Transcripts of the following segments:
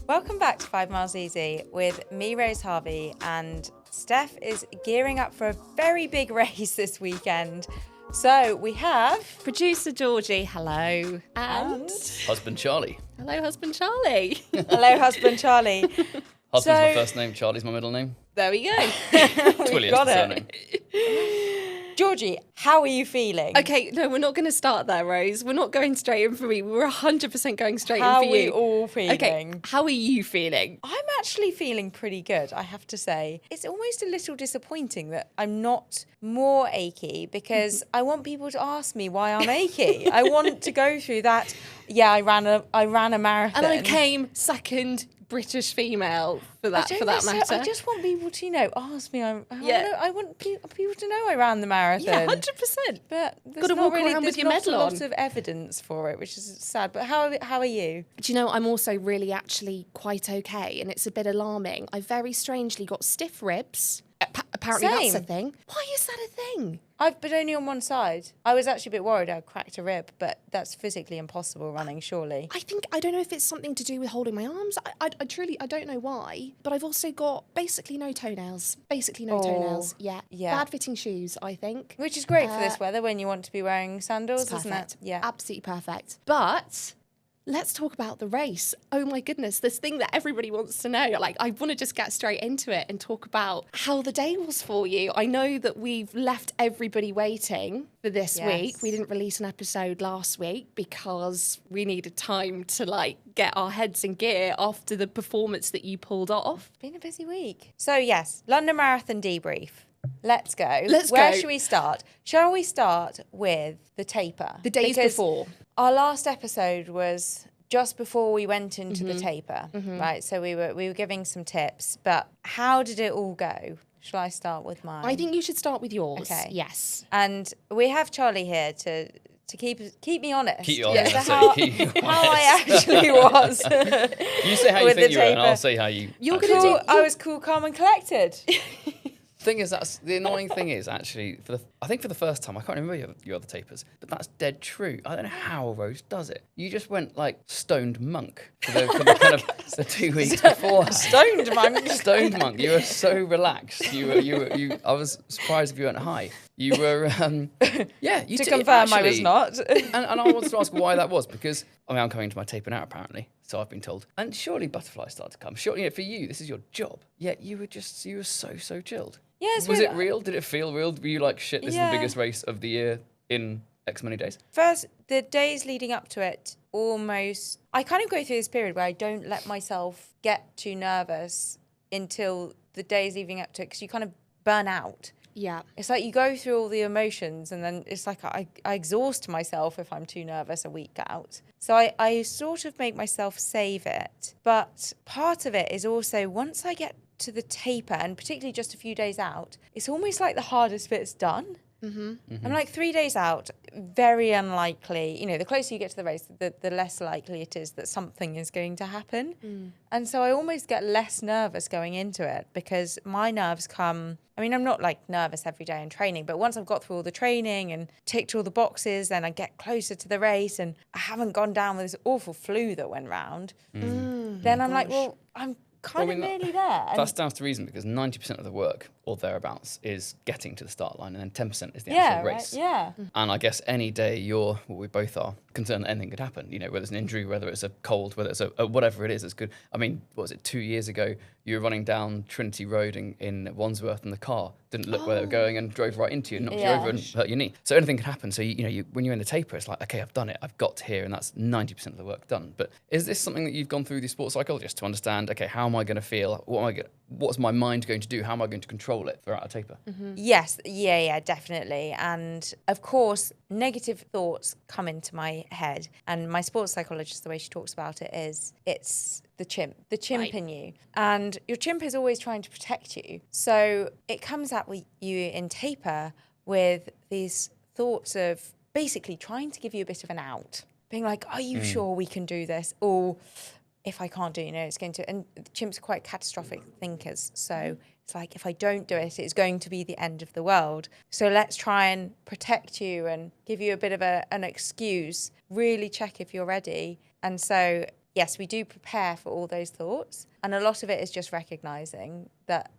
Welcome back to 5 Miles Easy with me, Rose Harvey, and Steph is gearing up for a very big race this weekend. So we have producer Georgie, hello, and husband Charlie. Hello, husband Charlie. Hello, husband Charlie. Husband's my first name, Charlie's my middle name. There we go. Twilly got is the it. surname. Georgie, how are you feeling? Okay, no, we're not going to start there, Rose. We're not going straight in for me. We're 100% going straight How in are for you. we all feeling? Okay, how are you feeling? I'm actually feeling pretty good, I have to say. It's almost a little disappointing that I'm not more achy because I want people to ask me why I'm achy. I want to go through that. Yeah, I ran a marathon. And I came second British female for that matter. I just want people to, ask me. I want people to know I ran the marathon. Yeah, 100%. But there's Gotta not walk really, around with there's your not medal a lot on. of evidence for it, which is sad. But how are you? Do you know, I'm also really actually quite okay, and it's a bit alarming. I very strangely got stiff ribs. Apparently that's a Same. thing. Why is that a thing? But only on one side. I was actually a bit worried I'd cracked a rib, but that's physically impossible running, surely. I don't know if it's something to do with holding my arms. I truly don't know why. But I've also got basically no toenails. Toenails. Yeah. Bad fitting shoes, I think. Which is great for this weather when you want to be wearing sandals, It's isn't perfect. it? Yeah. Absolutely perfect. But let's talk about the race. Oh my goodness, this thing that everybody wants to know. Like, I want to just get straight into it and talk about how the day was for you. I know that we've left everybody waiting for this week. We didn't release an episode last week because we needed time to get our heads in gear after the performance that you pulled off. It's been a busy week. So yes, London Marathon debrief. Let's go. Where should we start? Shall we start with the taper? The days Because before. Our last episode was just before we went into the taper, right? So we were giving some tips, but how did it all go? Shall I start with mine? I think you should start with yours. Okay. Yes. And we have Charlie here to keep me honest. Keep you honest. as to how I actually was. You say how you with think the you were, and taper. I'll say how you. You're actually gonna were. do- I was cool, calm, and collected. Thing is, that's the annoying thing is actually I think for the first time I can't remember your other tapers, but that's dead true. I don't know how Rose does it. You just went like stoned monk for the kind of the 2 weeks before. Stoned monk. Stoned monk. You were so relaxed. You. I was surprised if you weren't high. You were. You To did- confirm, I was actually- not. And I wanted to ask why that was, because I'm coming to my taper now apparently, so I've been told. And surely butterflies start to come. Surely for you, this is your job. Yet you were so chilled. Yes. Was it real? Did it feel real? Were you like, shit, this is Yeah. the biggest race of the year in X many days? First, the days leading up to it, almost, I kind of go through this period where I don't let myself get too nervous until the days leading up to it, because you kind of burn out. Yeah. It's like you go through all the emotions and then it's like I exhaust myself if I'm too nervous a week out. So I sort of make myself save it. But part of it is also once I get to the taper, and particularly just a few days out, it's almost like the hardest bit's done. I'm like 3 days out, very unlikely. The closer you get to the race, the less likely it is that something is going to happen. And so I almost get less nervous going into it because my nerves come. I'm not like nervous every day in training, but once I've got through all the training and ticked all the boxes, then I get closer to the race and I haven't gone down with this awful flu that went round. Then I'm like, well, I'm kind of nearly there. That's down to the reason, because 90% of the work or thereabouts is getting to the start line, and then 10% is the actual race. Right? Yeah. And I guess any day we both are concerned that anything could happen, whether it's an injury, whether it's a cold, whether it's a whatever it is, it's good. What was it, 2 years ago, you were running down Trinity Road in Wandsworth and the car didn't look where they were going and drove right into you and knocked you over and hurt your knee. So anything could happen. So, when you're in the taper, it's like, okay, I've done it. I've got to here, and that's 90% of the work done. But is this something that you've gone through the sports psychologist to understand, okay, how am I going to feel? What's my mind going to do? How am I going to control it throughout a taper? Yes, yeah, definitely. And of course, negative thoughts come into my head. And my sports psychologist, the way she talks about it is, it's the chimp Right. in you. And your chimp is always trying to protect you. So it comes at you in taper with these thoughts of basically trying to give you a bit of an out. Being like, are you sure we can do this? Or if I can't do it, it's going to... And chimps are quite catastrophic thinkers. So it's like, if I don't do it, it's going to be the end of the world. So let's try and protect you and give you a bit of an excuse. Really check if you're ready. And so yes, we do prepare for all those thoughts. And a lot of it is just recognizing that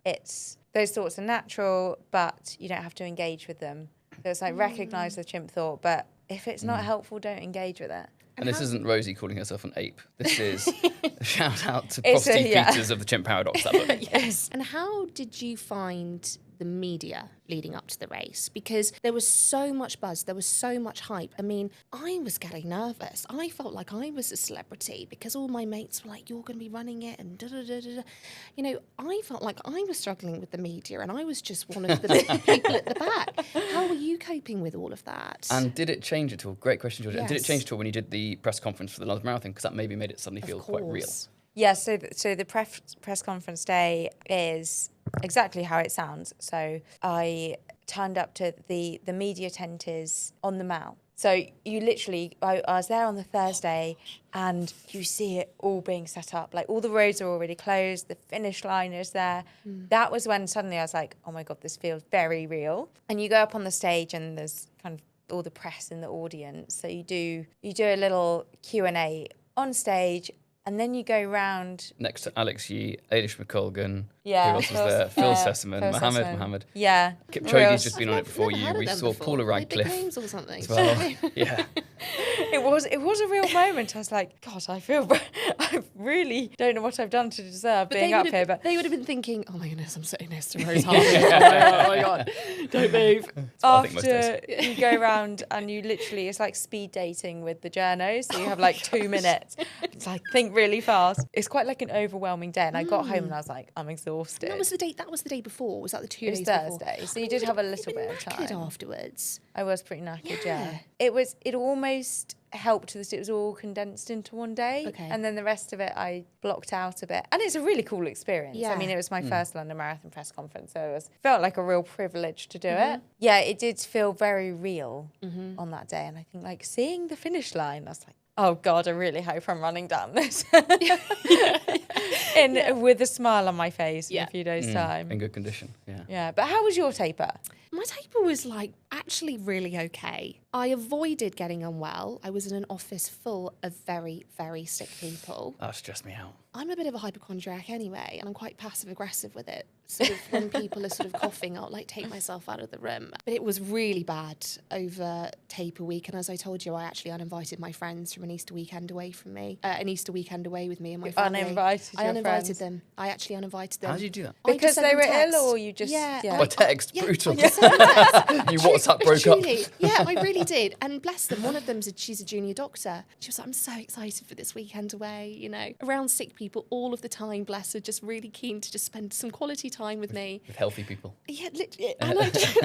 those thoughts are natural, but you don't have to engage with them. So it's like recognize the chimp thought, but if it's not helpful, don't engage with it. And this isn't Rosie calling herself an ape. This is a shout out to It's Frosty Peters of the Chimp Paradox. That book. Yes. And how did you find the media leading up to the race? Because there was so much buzz, there was so much hype. I mean, I was getting nervous. I felt like I was a celebrity because all my mates were like, you're going to be running it and da-da-da-da-da. You know, I felt like I was struggling with the media and I was just one of the people at the back. How were you coping with all of that? And did it change at all? Great question, Georgie. And did it Yes. change at all when you did the press conference for the London Marathon? Because that maybe made it suddenly feel quite real. Yeah, so the press conference day is exactly how it sounds. So I turned up to the media tent is on the Mall. So you literally, I was there on the Thursday and you see it all being set up. Like all the roads are already closed, the finish line is there. That was when suddenly I was like, oh my God, this feels very real. And you go up on the stage and there's kind of all the press in the audience. So you do a little Q&A on stage. And then you go round. Next to Alex Yee, Ailish McColgan, Yeah, who else was there? Phil Sessamon, Phil Mohammed Sessamon. Mohammed. Yeah. Kipchoge's just been on it before Never you. heard of We them saw before. Paula Are they big Radcliffe names or something? as well. Yeah. It was a real moment. I was like, God, I really don't know what I've done to deserve being up here. But they would have been thinking, oh my goodness, I'm sitting next to Rose Harvey. Oh my God, don't move. I think most after you go round and you literally, it's like speed dating with the journos. So you have like 2 minutes. It's like, think really fast. It's quite like an overwhelming day. And I got home and I was like, I'm exhausted. That was the day before. Was that the 2 It was days before? Thursday. So you did have a little bit of Knackered time. afterwards. I was pretty knackered, yeah. Yeah. It almost helped that it was all condensed into one day. Okay. And then the rest of it I blocked out a bit. And it's a really cool experience. Yeah. I mean, it was my first London Marathon press conference, so it felt like a real privilege to do it. Yeah, it did feel very real on that day. And I think like seeing the finish line, I was like, oh God, I really hope I'm running down this. With a smile on my face in a few days' time. In good condition, yeah. Yeah, but how was your taper? My taper was like actually really okay. I avoided getting unwell. I was in an office full of very, very sick people. That stressed me out. I'm a bit of a hypochondriac anyway, and I'm quite passive aggressive with it. Sort of when people are sort of coughing, I'll like take myself out of the room. But it was really bad over taper week, and as I told you, I actually uninvited my friends from an Easter weekend away from me, an Easter weekend away with me and my family. Uninvited I your uninvited friends? them. I actually uninvited them. How did you do that? I just Because sent they them were text. ill, or you just By text, Yeah, brutal. I just sent them text. You WhatsApp broke up. Truly. Yeah, I really did. And bless them, one of them, she's a junior doctor. She was like, I'm so excited for this weekend away, you know, around sick people all of the time, bless her, just really keen to just spend some quality time with me. With healthy people. Yeah, literally. And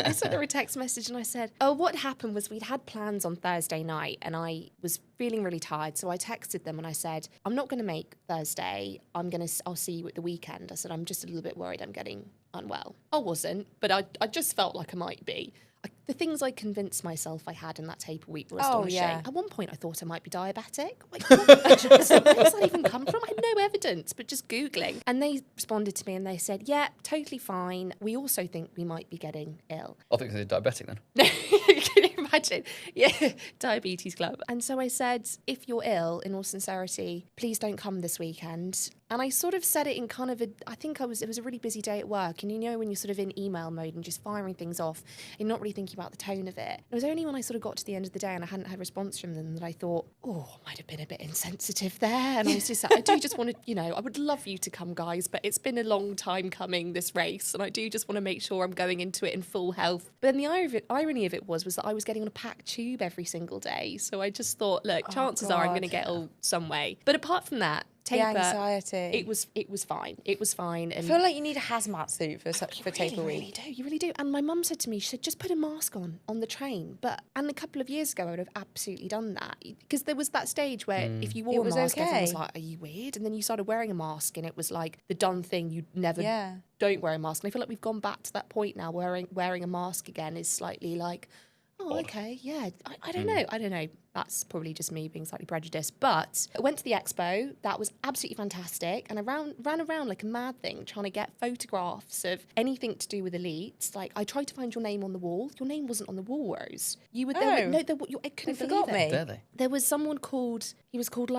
I sent her a text message and I said, oh, what happened was we'd had plans on Thursday night and I was feeling really tired. So I texted them and I said, I'm not going to make Thursday. I'll see you at the weekend. I said, I'm just a little bit worried I'm getting unwell. I wasn't, but I just felt like I might be. The things I convinced myself I had in that taper week were astonishing. yeah. At one point, I thought I might be diabetic. Like, where does that even come from? I had no evidence, but just Googling. And they responded to me and they said, yeah, totally fine. We also think we might be getting ill. I think they're diabetic then. Can you imagine? Yeah, diabetes club. And so I said, if you're ill, in all sincerity, please don't come this weekend. And I sort of said it in kind of it was a really busy day at work. And you know, when you're sort of in email mode and just firing things off, you're not really thinking about the tone of it. It was only when I sort of got to the end of the day and I hadn't had a response from them that I thought, oh, I might have been a bit insensitive there. And I was just like, I do just want to, you know, I would love you to come, guys, but it's been a long time coming, this race. And I do just want to make sure I'm going into it in full health. But then the irony of it was that I was getting on a packed tube every single day. So I just thought, look, chances are I'm going to get ill some way. But apart from that, taper, the anxiety. it was fine. It was fine. And I feel like you need a hazmat suit for taper week. You really do. And my mum said to me, she said, just put a mask on the train. And a couple of years ago, I would have absolutely done that. Because there was that stage where if you wore a mask, everyone was like, are you weird? And then you started wearing a mask and it was like the done thing. You'd never don't wear a mask. And I feel like we've gone back to that point now. Wearing a mask again is slightly like, oh, odd. okay, yeah. I don't know. That's probably just me being slightly prejudiced. But I went to the expo. That was absolutely fantastic. And I ran around like a mad thing trying to get photographs of anything to do with elites. Like, I tried to find your name on the wall. Your name wasn't on the wall, Rose. You were there. Oh. No, I couldn't They believe forgot it. me. Dare they? There was someone called, he was called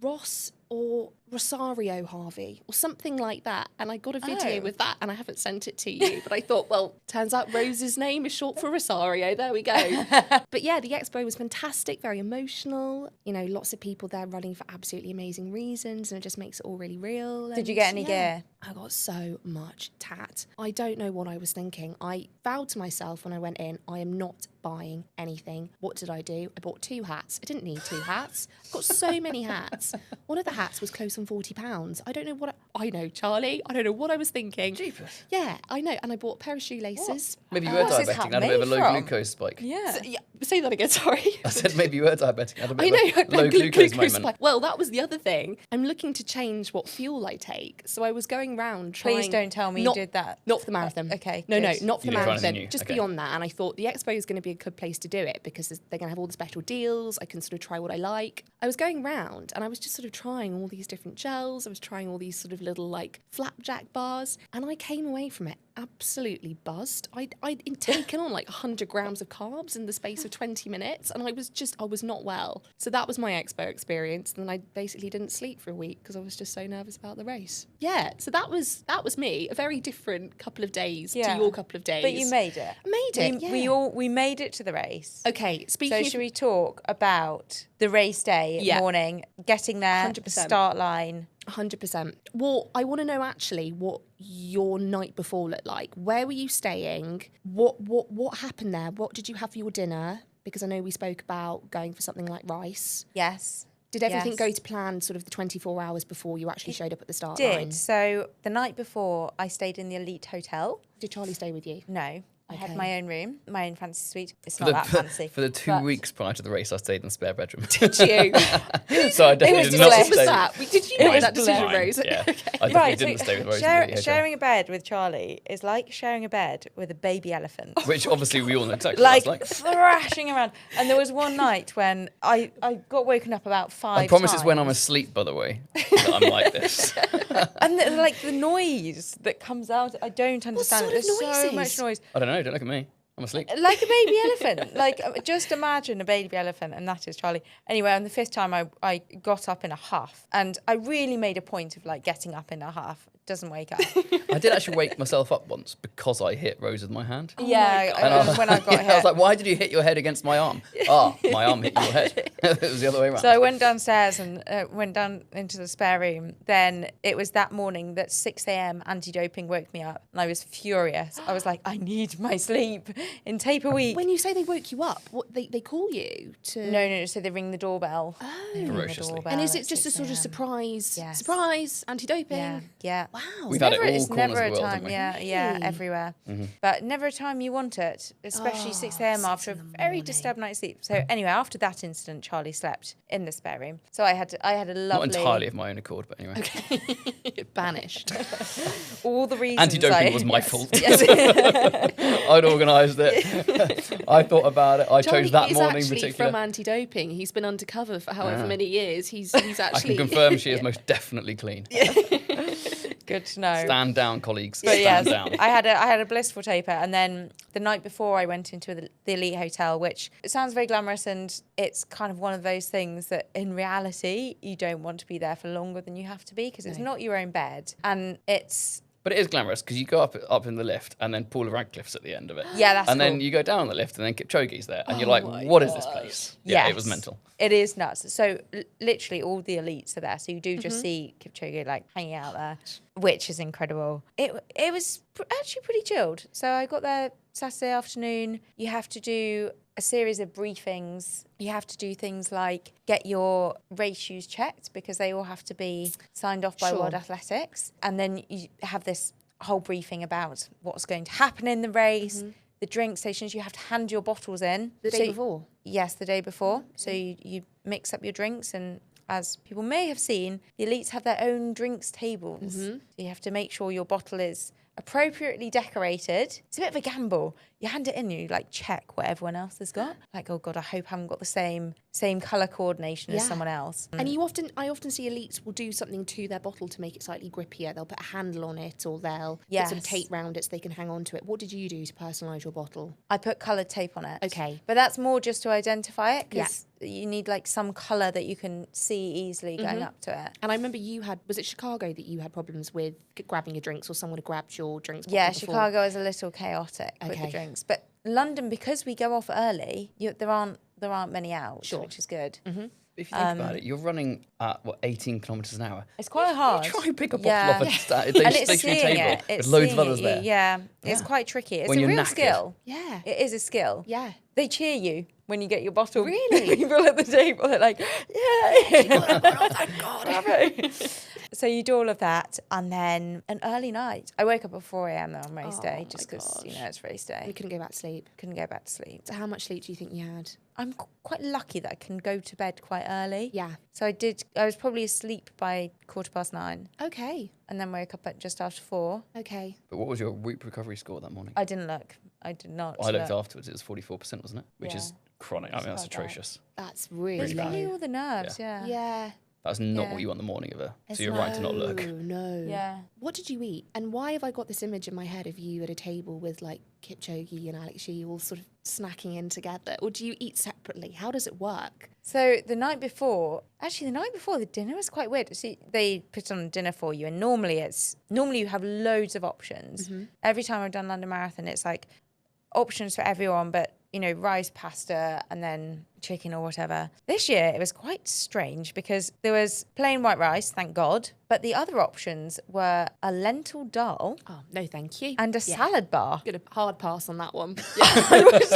Ross or Rosario Harvey or something like that. And I got a video Oh. with that and I haven't sent it to you. But I thought, well, turns out Rose's name is short for Rosario. There we go. But yeah, the expo was fantastic, very emotional. You know, lots of people there running for absolutely amazing reasons and it just makes it all really real. Did you get any gear? I got so much tat. I don't know what I was thinking. I vowed to myself when I went in, I am not buying anything. What did I do? I bought 2 hats. I didn't need 2 hats. I've got so many hats. One of the hats was close on £40. I don't know what I know, Charlie. I don't know what I was thinking. Jeepers. Yeah, I know. And I bought a pair of shoelaces. Maybe you were What's this diabetic hat and had a bit of a made low from? glucose spike. Yeah. Yeah, say that again, sorry. I said maybe you were diabetic and had a I bit know, of a low glucose moment. spike. Well, that was the other thing. I'm looking to change what fuel I take. So I was going round trying... Please don't tell me not, you did that. Not for the marathon. Okay, No, good. not for the You did marathon. something new, Just okay. beyond that. And I thought the expo is going to be a good place to do it because they're going to have all the special deals. I can sort of try what I like. I was going round and I was just sort of trying all these different gels. I was trying all these sort of little like flapjack bars. And I came away from it absolutely buzzed. I'd taken on like 100 grams of carbs in the space of 20 minutes and I was not well. So that was my expo experience. And then I basically didn't sleep for a week because I was just so nervous about the race. Yeah, so that was me. A very different couple of days to your couple of days. But you made it. Made it, We made it to the race. Okay, speaking So should we talk about the race day morning, getting there, 100%. the start line? 100%. Well, I want to know actually what your night before looked like. Where were you staying? What happened there? What did you have for your dinner? Because I know we spoke about going for something like rice. Yes. Did everything Yes. go to plan sort of the 24 hours before you actually showed up at the start Did. line? So the night before, I stayed in the Elite Hotel. Did Charlie stay with you? No. I had Okay. my own room, my own fancy suite. It's For not that fancy. for the 2 but- weeks prior to the race, I stayed in the spare bedroom. Did you? So I definitely was did not bliss. stay. What was that? Did you It make was that decision, Fine, Rose? Yeah. Okay. I definitely Right, didn't stay with Rose. sharing a bed with Charlie is like sharing a bed with a baby elephant. Which obviously we all know exactly what Like, that's like. thrashing around. And there was one night when I got woken up about 5 I promise it's when I'm times. asleep, by the way, that I'm like this. And the noise that comes out, I don't understand. sort of There's so noises? much noise. I don't know, don't look at me. I'm asleep. Like a baby elephant. Like, just imagine a baby elephant, and that is Charlie. Anyway, on the 5th time, I got up in a huff. And I really made a point of, like, getting up in a huff. Doesn't wake up. I did actually wake myself up once because I hit Rose with my hand. Yeah, when I got I was hit. like, why did you hit your head against my arm? My arm hit your head. It was the other way around. So I went downstairs and went down into the spare room. Then it was that morning that 6 a.m. anti-doping woke me up. And I was furious. I was like, I need my sleep in tape a week. When you say they woke you up, what they call you to? No, so they ring the doorbell. Ring the Ferociously. doorbell And is at it just a 6 sort of a.m.. surprise? Yes. Surprise, anti-doping. Yeah. Wow. We've had it all It's corners never of a the world, time, haven't we? yeah, Really? everywhere. But never a time you want it, especially 6 a.m. after a very disturbed night's sleep. So anyway, after that incident, Charlie slept in the spare room. So I had a lovely... Not entirely of my own accord, but anyway. Banished. All the reasons Anti-doping was my fault. Yes. I'd organised it. I thought about it. I chose that Charlie morning is in actually particular. from anti-doping. He's been undercover for however Yeah. many years. He's I actually... can confirm she is most definitely clean. Good to know. Stand down, colleagues. But Stand yes, down. I had a blissful taper, and then the night before I went into the Elite Hotel, which it sounds very glamorous, and it's kind of one of those things that in reality you don't want to be there for longer than you have to be because it's not your own bed, and it's But it is glamorous because you go up in the lift and then Paula Radcliffe's at the end of it. yeah, that's And cool. then you go down the lift and then Kipchoge's there. And you're like, what is this place? Yeah, it was Yes. mental. It is nuts. So literally all the elites are there. So you do just see Kipchoge like hanging out there, which is incredible. It was actually pretty chilled. So I got there Saturday afternoon. You have to do a series of briefings. You have to do things like get your race shoes checked because they all have to be signed off by Sure. World Athletics. And then you have this whole briefing about what's going to happen in the race. The drink stations, you have to hand your bottles in. The day before? Yes, the day before. So you mix up your drinks, and as people may have seen, the elites have their own drinks tables. So you have to make sure your bottle is appropriately decorated. It's a bit of a gamble. You hand it in, you like check what everyone else has got. Like, oh God, I hope I haven't got the same colour coordination as someone else. And I often see elites will do something to their bottle to make it slightly grippier. They'll put a handle on it, or they'll put some tape round it so they can hang on to it. What did you do to personalise your bottle? I put coloured tape on it. Okay. But that's more just to identify it, because you need like some colour that you can see easily going up to it. And I remember was it Chicago that you had problems with grabbing your drinks, or someone had grabbed your drinks? Yeah, before? Chicago is a little chaotic with the drinks. But London, because we go off early, there aren't many out, which is good. Mm-hmm. If you think about it, you're running at 18 kilometres an hour. It's quite hard. You try and pick a bottle off a stationary table with loads of others there. Yeah, it's quite tricky. It's When a you're real knackered. skill. Yeah. It is a skill. Yeah. They cheer you when you get your bottle. Really? People at the table are like, yay! Oh, thank God. Bravo. So you do all of that, and then an early night. I woke up at 4 a.m. on race day, just because, it's race day. You couldn't go back to sleep. Couldn't go back to sleep. So how much sleep do you think you had? I'm quite lucky that I can go to bed quite early. Yeah. So I was probably asleep by 9:15, Okay. and then woke up at just after 4. Okay. But what was your Whoop recovery score that morning? I didn't look. I did not. I looked look. afterwards. It was 44%, wasn't it? Which is chronic. I mean, that's quite bad. atrocious. That's really It's low. probably all the nerves, yeah. Yeah. That's not Yeah. what you want the morning of a. It's So you're right to not look. No. Yeah. What did you eat? And why have I got this image in my head of you at a table with like Kipchoge and Alex Shee all sort of snacking in together? Or do you eat separately? How does it work? So the night before, the dinner was quite weird. See, they put on dinner for you, and normally you have loads of options. Every time I've done London Marathon, it's like options for everyone, but rice, pasta, and then chicken or whatever. This year it was quite strange because there was plain white rice, thank God, but the other options were a lentil dal Oh, no, thank you. and a salad bar. Gonna hard pass on that one. I was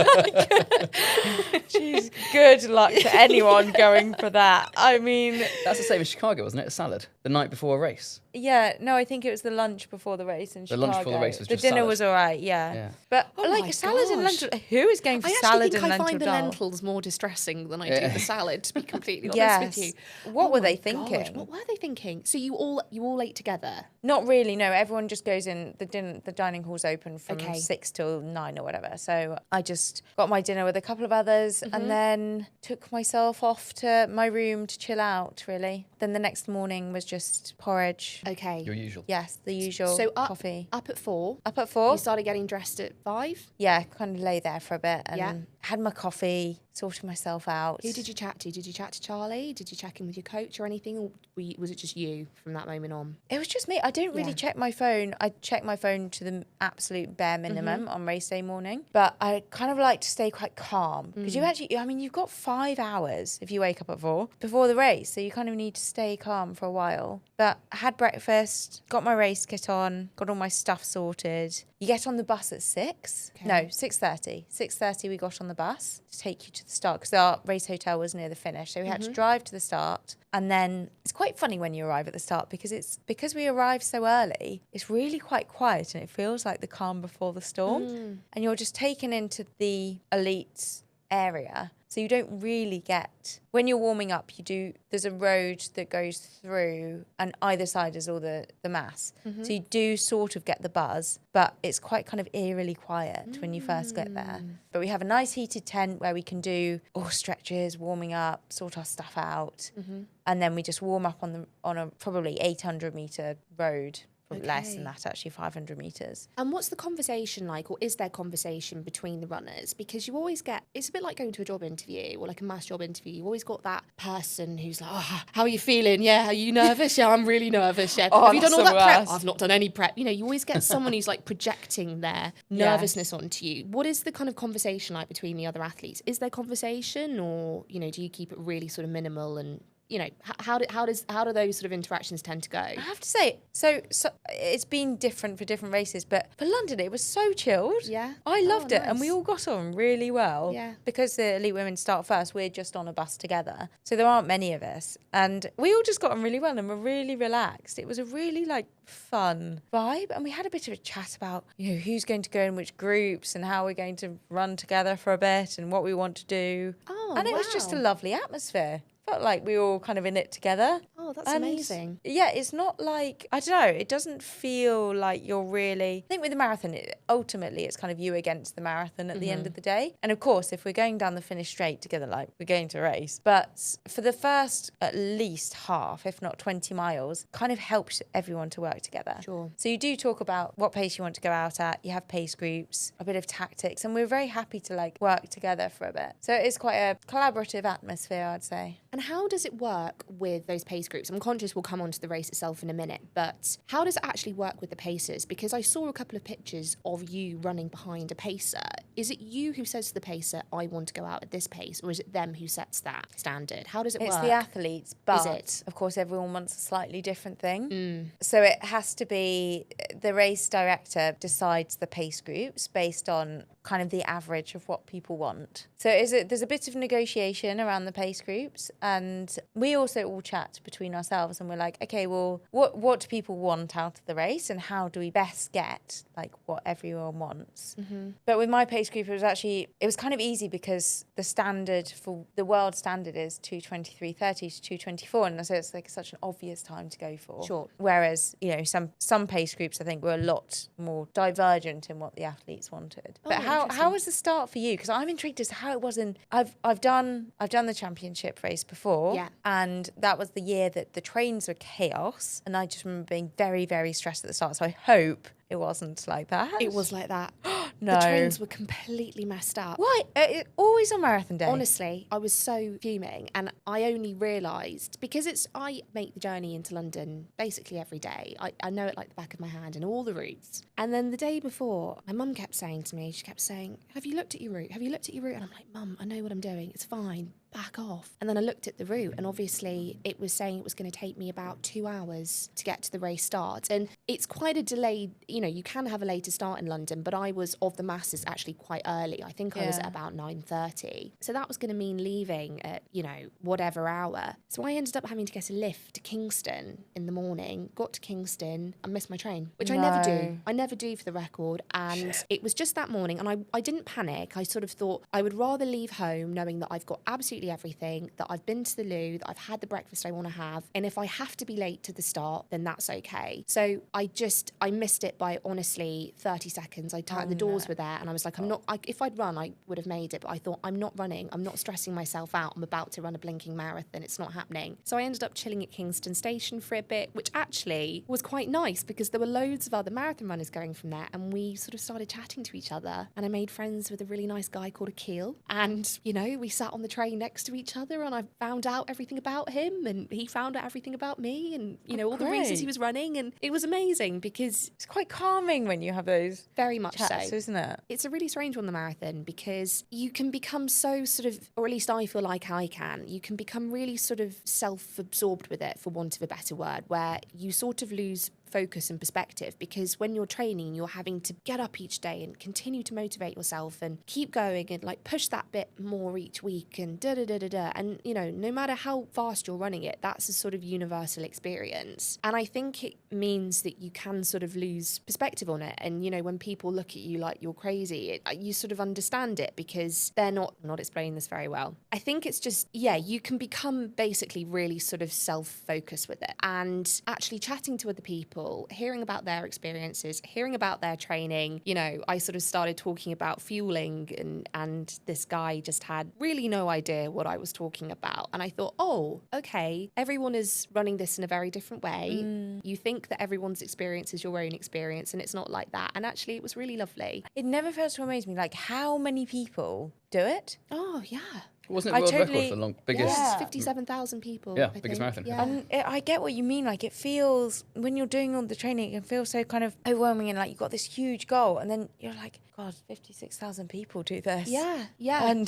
like, geez, good luck to anyone going for that. I mean, That's the same as Chicago, wasn't it? A salad the night before a race. yeah, no, I think it was the lunch before the race in Chicago. The lunch before the race was the just dinner salad. was all right, yeah. Yeah. But Oh like my a salad and gosh. lentil, who is going for I salad actually think and I lentil find the dal? lentils more distressing than I do the salad, to be completely honest Yes. with you. What were my they God, thinking? what were they thinking? So you all ate together? Not really, no. Everyone just goes in. The dining hall's open from Okay. 6 till 9 or whatever. So I just got my dinner with a couple of others and then took myself off to my room to chill out, really. Then the next morning was just porridge. Okay. Your usual. Yes, the usual So coffee. up at 4. Up at 4? You started getting dressed at 5. Yeah, kind of lay there for a bit and Yeah. had my coffee, sorted myself out. Who did you chat to? Did you chat to Charlie? Did you check in with your coach or anything? Or was it just you from that moment on? It was just me. I don't really Yeah. check my phone. I check my phone to the absolute bare minimum on race day morning. But I kind of like to stay quite calm because you've got 5 hours if you wake up at 4 before the race. So you kind of need to stay calm for a while. But I had breakfast, got my race kit on, got all my stuff sorted. You get on the bus at 6. Okay. No, 6:30. 6:30 we got on the bus to take you to the start because our race hotel was near the finish. So we had to drive to the start. And then it's quite funny when you arrive at the start because we arrive so early, it's really quite quiet and it feels like the calm before the storm. And you're just taken into the elite area. So you don't really get, when you're warming up, there's a road that goes through and either side is all the mass. So you do sort of get the buzz, but it's quite kind of eerily quiet when you first get there. But we have a nice heated tent where we can do all stretches, warming up, sort our stuff out. And then we just warm up on a probably 800 metre road. Probably less than that, actually, 500 metres. And what's the conversation like, or is there conversation between the runners? Because you always get, it's a bit like going to a job interview or like a mass job interview. You've always got that person who's like, oh, how are you feeling? Yeah, are you nervous? Yeah, I'm really nervous. Yeah, Oh, have you done all that's that the prep? worst. I've not done any prep. You always get someone who's like projecting their nervousness onto you. What is the kind of conversation like between the other athletes? Is there conversation, or, do you keep it really sort of minimal and, how do those sort of interactions tend to go? I have to say, so it's been different for different races, but for London, it was so chilled. Yeah. I loved it, and nice. we all got on really well. Yeah. Because the elite women start first, we're just on a bus together. So there aren't many of us. And we all just got on really well and were really relaxed. It was a really fun vibe. And we had a bit of a chat about, who's going to go in which groups and how we're going to run together for a bit and what we want to do. Oh, and it was just a wow. lovely atmosphere. felt like we were all kind of in it together. Oh, that's And amazing. yeah, it's not like, I don't know, it doesn't feel like you're really, I think with the marathon, ultimately it's kind of you against the marathon at the end of the day. And of course, if we're going down the finish straight together, like we're going to race, but for the first at least half, if not 20 miles, kind of helps everyone to work together. Sure. So you do talk about what pace you want to go out at, you have pace groups, a bit of tactics, and we're very happy to like work together for a bit. So it is quite a collaborative atmosphere, I'd say. And how does it work with those pace groups? I'm conscious we'll come on to the race itself in a minute, but how does it actually work with the pacers? Because I saw a couple of pictures of you running behind a pacer. Is it you who says to the pacer, I want to go out at this pace, or is it them who sets that standard? How does it work? It's the athletes, but it? of course everyone wants a slightly different thing. So it has to be, the race director decides the pace groups based on kind of the average of what people want. So there's a bit of negotiation around the pace groups, and we also all chat between ourselves and we're like, okay, well, what do people want out of the race and how do we best get like what everyone wants? But with my pace group, it was kind of easy because the standard for the world standard is 2:23:30 to 2:24, and so it's like such an obvious time to go for. Sure. Whereas, you know, some pace groups I think were a lot more divergent in what the athletes wanted. But how was the start for you? Because I'm intrigued as to how it was in. I've done the championship race before, Yeah. and that was the year that the trains were chaos, and I just remember being very, very stressed at the start. So I hope it wasn't like that. It was like that. No. The trains were completely messed up. Why? Always on marathon day. Honestly, I was so fuming, and I only realised, because I make the journey into London basically every day. I know it like the back of my hand and all the routes. And then the day before, my mum kept saying to me, have you looked at your route? Have you looked at your route? And I'm like, Mum, I know what I'm doing. It's fine. Back off. And then I looked at the route, and obviously it was saying it was going to take me about 2 hours to get to the race start. And it's quite a delayed, you know, you can have a later start in London, but I was of the masses actually quite early. I think I was at about 9:30. So that was going to mean leaving at, you know, whatever hour. So I ended up having to get a lift to Kingston in the morning, got to Kingston and missed my train, which I never do. I never do, for the record. And it was just that morning, and I didn't panic. I sort of thought I would rather leave home knowing that I've got absolutely everything, that I've been to the loo, that I've had the breakfast I want to have, and if I have to be late to the start, then that's okay. So I missed it by honestly 30 seconds. The doors were there, and I was like, if I'd run, I would have made it, but I thought, I'm not running, I'm not stressing myself out, I'm about to run a blinking marathon, it's not happening. So I ended up chilling at Kingston Station for a bit, which actually was quite nice because there were loads of other marathon runners going from there, and we sort of started chatting to each other, and I made friends with a really nice guy called Akil, and, you know, we sat on the train next to each other, and I found out everything about him, and he found out everything about me, and, you know, all the races he was running, and it was amazing because It's quite calming when you have those very much chats, so. isn't it? It's a really strange one, the marathon, because you can become so sort of, or at least I feel like I can, you can become really sort of self-absorbed with it, for want of a better word, where you sort of lose focus and perspective, because when you're training, you're having to get up each day and continue to motivate yourself and keep going and like push that bit more each week and da-da-da-da-da. And, you know, no matter how fast you're running it, that's a sort of universal experience. And I think it means that you can sort of lose perspective on it. And, you know, when people look at you like you're crazy, you sort of understand it because they're not, I'm not explaining this very well. I think it's just, you can become basically really sort of self-focused with it. And actually chatting to other people, hearing about their experiences, hearing about their training, you know, I sort of started talking about fueling and this guy just had really no idea what I was talking about. And I thought, oh, okay, everyone is running this in a very different way. You think that everyone's experience is your own experience, and it's not like that. And actually it was really lovely. It never fails to amaze me, like how many people do it. Oh, yeah. Wasn't it world record for the biggest? Yes, 57,000 people. Yeah, I biggest think. marathon. Yeah. And I get what you mean. Like it feels, when you're doing all the training, it can feel so kind of overwhelming, and like you've got this huge goal, and then you're like, God, 56,000 people do this. Yeah, yeah. And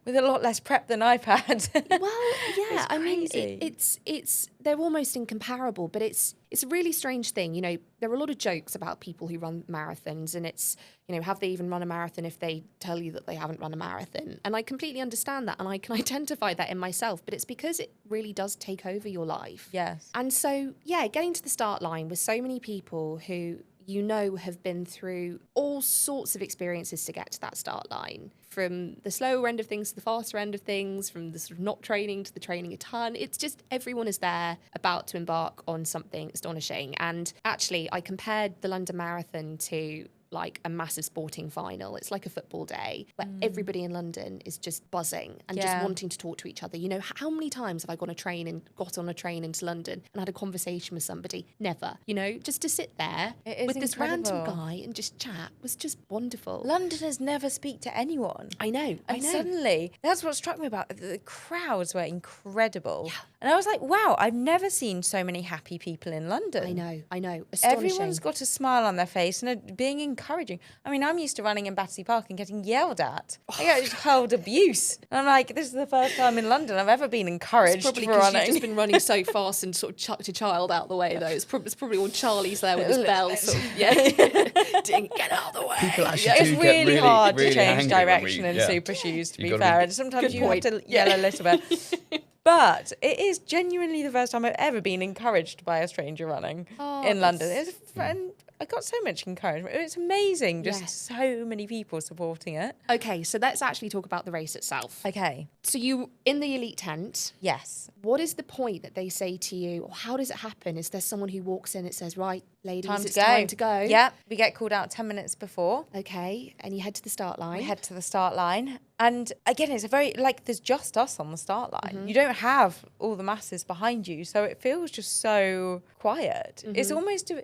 with a lot less prep than I've had. Well, yeah, It's I mean, crazy. it's they're almost incomparable, but it's a really strange thing. You know, there are a lot of jokes about people who run marathons, and it's, you know, have they even run a marathon if they tell you that they haven't run a marathon? And I completely understand that, and I can identify that in myself, but it's because it really does take over your life. Yes. And so, yeah, getting to the start line with so many people who, have been through all sorts of experiences to get to that start line. From the slower end of things to the faster end of things, from the sort of not training to the training a ton. It's just everyone is there about to embark on something astonishing. And actually, I compared the London Marathon to like a massive sporting final. It's like a football day where everybody in London is just buzzing and just wanting to talk to each other. You know, how many times have I got on a train into London and had a conversation with somebody? Never. You know, just to sit there with this random guy and just chat was just wonderful. Londoners never speak to anyone. I know. And suddenly, that's what struck me about it. The crowds were incredible. Yeah. And I was like, wow, I've never seen so many happy people in London. I know. Astonishing. Everyone's got a smile on their face and are being encouraging. I mean, I'm used to running in Battersea Park and getting yelled at. I get just hurled abuse. And I'm like, this is the first time in London I've ever been encouraged it's probably for running. You've just been running so fast and sort of chucked a child out the way, though. It's probably all Charlie's there with his bell. Sort of, get out of the way. People actually It's do really, get hard really to change angry when direction in super shoes, to be fair. And sometimes you have to yell a little bit. But it is genuinely the first time I've ever been encouraged by a stranger running in London. And I got so much encouragement. It's amazing, just so many people supporting it. Okay, so let's actually talk about the race itself. Okay. So you in the elite tent. Yes. What is the point that they say to you, or how does it happen? Is there someone who walks in and says, right, ladies, time to go? Yeah, we get called out 10 minutes before. Okay, and you head to the start line. We head to the start line. And again, it's a very, like, there's just us on the start line. You don't have all the masses behind you. So it feels just so quiet. It's almost a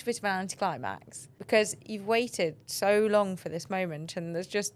bit of an anticlimax because you've waited so long for this moment and there's just,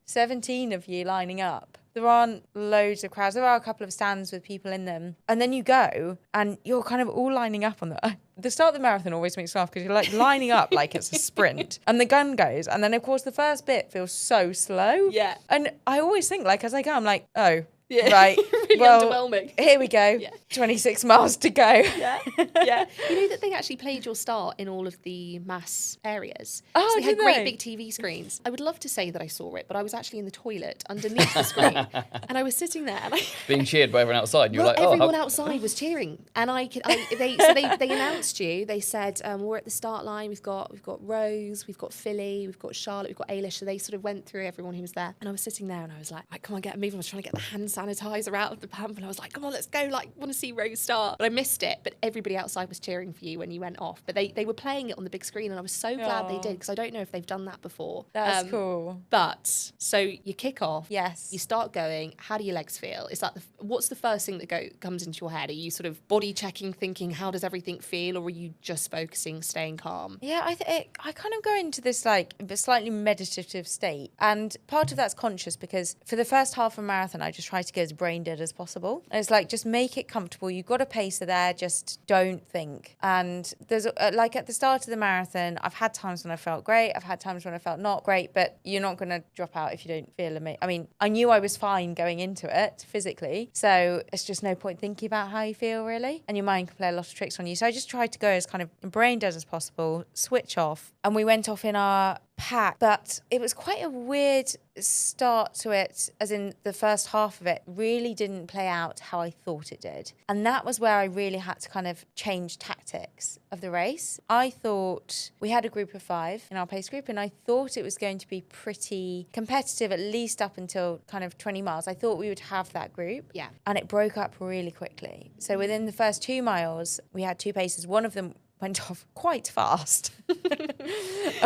17 of you lining up. There aren't loads of crowds. There are a couple of stands with people in them. And then you go and you're kind of all lining up on the start of the marathon always makes me laugh because you're like lining up like it's a sprint and the gun goes. And then of course the first bit feels so slow. Yeah. And I always think like as I go, I'm like, oh, yeah. Right. Really underwhelming. Here we go. Yeah. 26 miles to go. Yeah. You know that they actually played your start in all of the mass areas. Oh, so they had did great they? big TV screens. I would love to say that I saw it, but I was actually in the toilet underneath the screen. And I was sitting there and being cheered by everyone outside. And you were like, everyone outside was cheering. And they announced you. They said, we're at the start line. We've got Rose, we've got Philly, we've got Charlotte, we've got Ailish. So they sort of went through everyone who was there. And I was sitting there and I was like, come on, get moving. I was trying to get the hand sanitizer out of the pump and I was like, come on, let's go, like, want to see Rose start. But I missed it, but everybody outside was cheering for you when you went off. But they were playing it on the big screen and I was so glad they did because I don't know if they've done that before. That's cool. But, so you kick off. Yes. You start going. How do your legs feel? Is that what's the first thing that comes into your head? Are you sort of body checking, thinking, how does everything feel? Or are you just focusing, staying calm? Yeah, I kind of go into this like a slightly meditative state. And part of that's conscious because for the first half of a marathon, I just try to get as brain dead as possible. And it's like, just make it comfortable. You've got a pacer there, just don't think. And there's like at the start of the marathon, I've had times when I felt great. I've had times when I felt not great, but you're not going to drop out if you don't feel amazing. I mean, I knew I was fine going into it physically. So it's just no point thinking about how you feel really. And your mind can play a lot of tricks on you. So I just tried to go as kind of brain dead as possible, switch off. And we went off in our pack, but it was quite a weird start to it, as in the first half of it really didn't play out how I thought it did. And that was where I really had to kind of change tactics of the race. I thought we had a group of 5 in our pace group and I thought it was going to be pretty competitive, at least up until kind of 20 miles. I thought we would have that group. Yeah. And it broke up really quickly. So within the first 2 miles, we had 2 paces. One of them went off quite fast.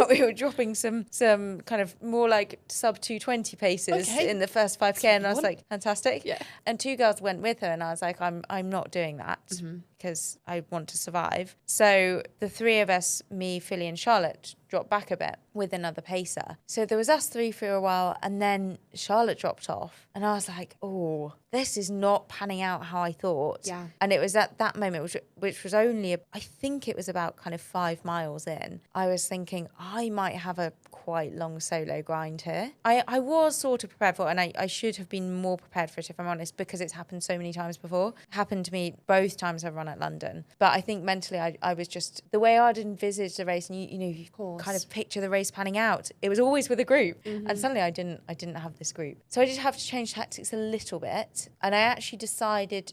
We were dropping some kind of more like sub 220 paces in the first 5K and I was like, fantastic. Yeah. And 2 girls went with her and I was like, I'm not doing that because I want to survive. So the 3 of us, me, Philly and Charlotte, dropped back a bit with another pacer. So there was us 3 for a while and then Charlotte dropped off and I was like, oh, this is not panning out how I thought. Yeah. And it was at that moment, which was only, I think it was about kind of 5 miles in, I was thinking I might have a quite long solo grind here. I was sort of prepared for it, and I should have been more prepared for it, if I'm honest, because it's happened so many times before. It happened to me both times I've run at London. But I think mentally I was just, the way I'd envisaged the race, and you kind of picture the race panning out, it was always with a group. And suddenly I didn't have this group. So I did have to change tactics a little bit. And I actually decided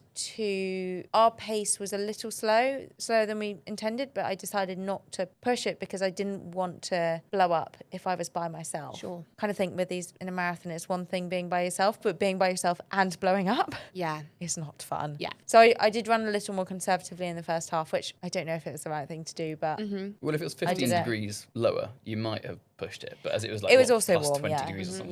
our pace was a little slower than we intended, but I decided not to push it because I didn't want to blow up if I was by myself. Sure. Kind of think with these in a marathon, it's one thing being by yourself, but being by yourself and blowing up is not fun. Yeah. So I did run a little more conservatively in the first half, which I don't know if it was the right thing to do, but Well, if it was 15 degrees lower, you might have pushed it. But as it was like, it was also plus warm, 20 yeah. degrees or something.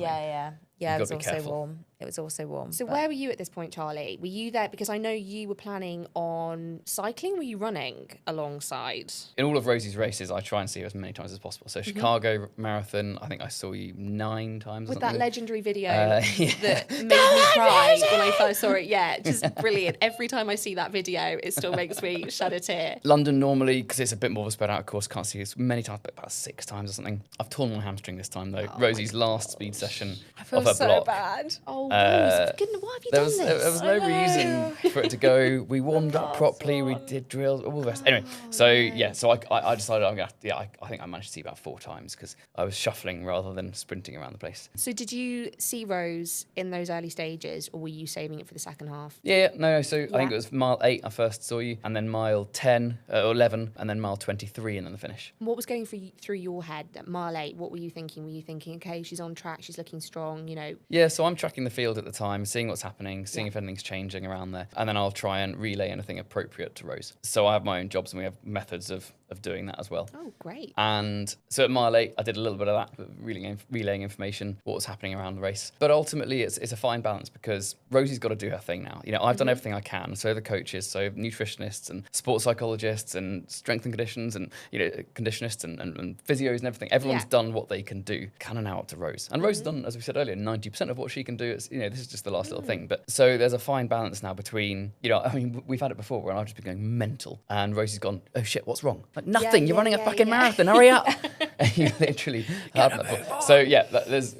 Yeah, it was You've got to also be careful. warm. It was also warm. So but- where were you at this point, Charlie? Were you there? Because I know you were planning on cycling. Were you running alongside? In all of Rosie's races, I try and see her as many times as possible. So Chicago Marathon, I think I saw you 9 times. With or that something. legendary video that made me cry when I first saw it. Yeah, just brilliant. Every time I see that video, it still makes me shed a tear. London normally, because it's a bit more of a spread out course, can't see as many times, but about 6 times or something. I've torn my hamstring this time though. Rosie's last speed session I feel of her so block. bad. Oh, Rose, for goodness, why have you done this? There was no reason for it to go. We warmed up properly. We did drills, all the rest. Anyway, so I decided I'm gonna. I think I managed to see about 4 times because I was shuffling rather than sprinting around the place. So did you see Rose in those early stages, or were you saving it for the second half? Yeah, no. So I think it was mile 8 I first saw you, and then mile 10 or 11, and then mile 23, and then the finish. What was going through your head at mile 8? What were you thinking? Were you thinking, okay, she's on track, she's looking strong, Yeah, so I'm tracking the field at the time, seeing what's happening, seeing if anything's changing around there, and then I'll try and relay anything appropriate to Rose. So I have my own jobs, and we have methods of doing that as well. Oh, great. And so at mile 8, I did a little bit of that, relaying information, what was happening around the race. But ultimately, it's a fine balance because Rosie's got to do her thing now. I've done everything I can. So the coaches, so nutritionists and sports psychologists and strength and conditions and conditionists and physios and everything. Everyone's done what they can do. Kind of now up to Rose. And Rose has done, as we said earlier, 90% of what she can do. It's, this is just the last little thing. But so there's a fine balance now between, we've had it before where I've just been going mental and Rosie's gone, oh shit, what's wrong? Like nothing. You're running a fucking marathon. Hurry up! And you literally have that. So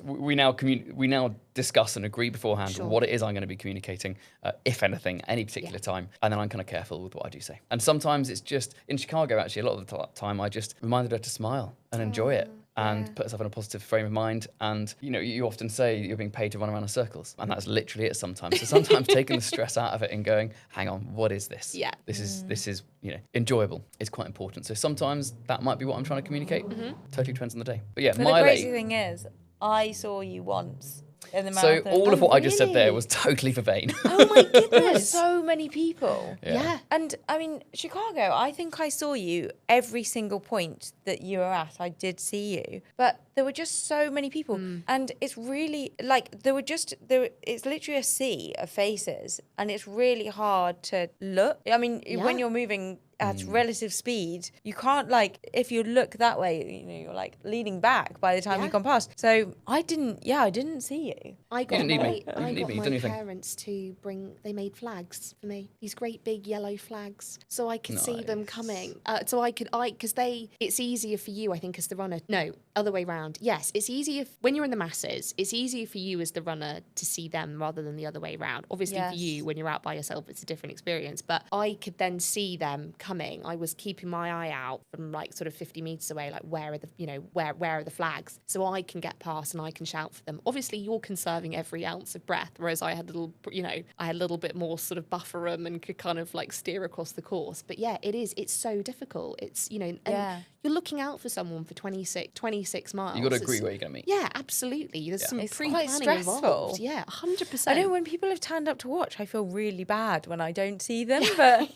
we now discuss and agree beforehand what it is I'm going to be communicating, if anything, any particular time, and then I'm kind of careful with what I do say. And sometimes it's just in Chicago. Actually, a lot of the time I just reminded her to smile and enjoy it. And put herself in a positive frame of mind. And, you often say you're being paid to run around in circles. And that's literally it sometimes. So sometimes taking the stress out of it and going, hang on, what is this? Yeah. This is enjoyable. It's quite important. So sometimes that might be what I'm trying to communicate. Totally depends on the day. But yeah, But the mile crazy 8. thing is, I saw you once in the So marathon. all of what I just said there really? was totally for vain. Oh, my There were goodness. so many people. Yeah. And I mean, Chicago, I think I saw you every single point that you were at. I did see you, but there were just so many people. And it's really like, it's literally a sea of faces and it's really hard to look. I mean, when you're moving at relative speed, you can't if you look that way, you're leaning back by the time you've gone past. So I didn't see you. I got didn't need my, me. You I didn't need got me. You've my done your thing. parents to they made flags for me. These great big yellow flags. So I could see them coming. Because it's easier for you, I think, as the runner. No, other way round. Yes, it's easier, when you're in the masses, it's easier for you as the runner to see them rather than the other way round. Obviously for you, when you're out by yourself, it's a different experience. But I could then see them coming. I was keeping my eye out from sort of 50 meters away, where are the, where are the flags? So I can get past and I can shout for them. Obviously you're conserving every ounce of breath, whereas I had a little bit more sort of buffer room and could kind of steer across the course. But yeah, it's so difficult. It's, and you're looking out for someone for 26 miles. You got to agree where you're going to meet. Yeah, absolutely. There's some It's pre-planning quite stressful. involved. Yeah, 100%. I know when people have turned up to watch, I feel really bad when I don't see them, but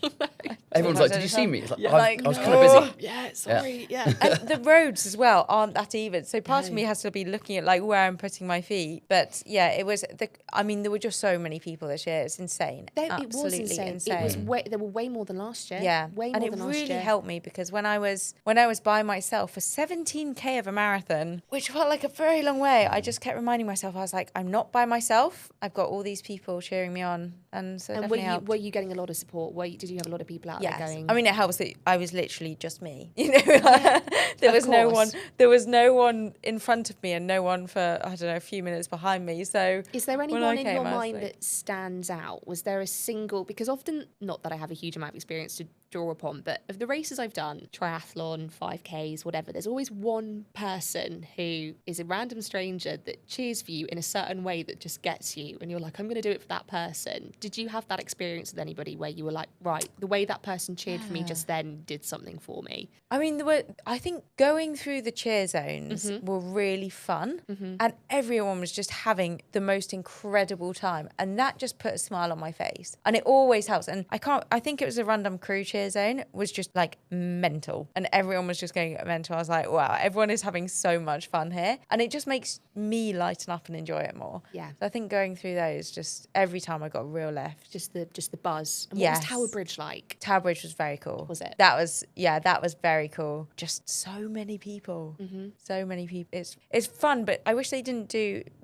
Everyone's like, did you see me? It's like, I was kind of busy. Yeah, sorry. Yeah. and the roads as well aren't that even. So part of me has to be looking at where I'm putting my feet. But yeah, there were just so many people this year. It's insane. It was Absolutely insane. It was there were way more than last year. Yeah, way more and than it last really year. helped me because when I was by myself for 17k of a marathon, which felt like a very long way, I just kept reminding myself, I was like, I'm not by myself. I've got all these people cheering me on, and so And definitely helped. were you getting a lot of support? Did you have a lot of people out there going? I mean, it helps that I was literally just me. There was no one. course. There was no one in front of me and no one for, I don't know, a few minutes behind me. So Is there when anyone I in came, your I was mind like- that stands out? Was there a single, because often, not that I have a huge amount of experience to draw upon, but of the races I've done, triathlon, 5Ks, whatever, there's always one person who is a random stranger that cheers for you in a certain way that just gets you. And you're like, I'm going to do it for that person. Did you have that experience with anybody where you were like, right, the way that person cheered for me just then did something for me? I mean, I think going through the cheer zones were really fun, and everyone was just having the most incredible time, and that just put a smile on my face. And it always helps. And I think it was a random crew cheer zone was just like mental, and everyone was just going mental. I was like, wow, everyone is having so much fun here, and it just makes me lighten up and enjoy it more. Yeah. So I think going through those, just every time I got a real lift. Just the buzz. And Yes. what was Tower Bridge like? Tower Bridge was very cool. Was it? That was very cool. Just so many people. So many people. It's fun, but I wish they didn't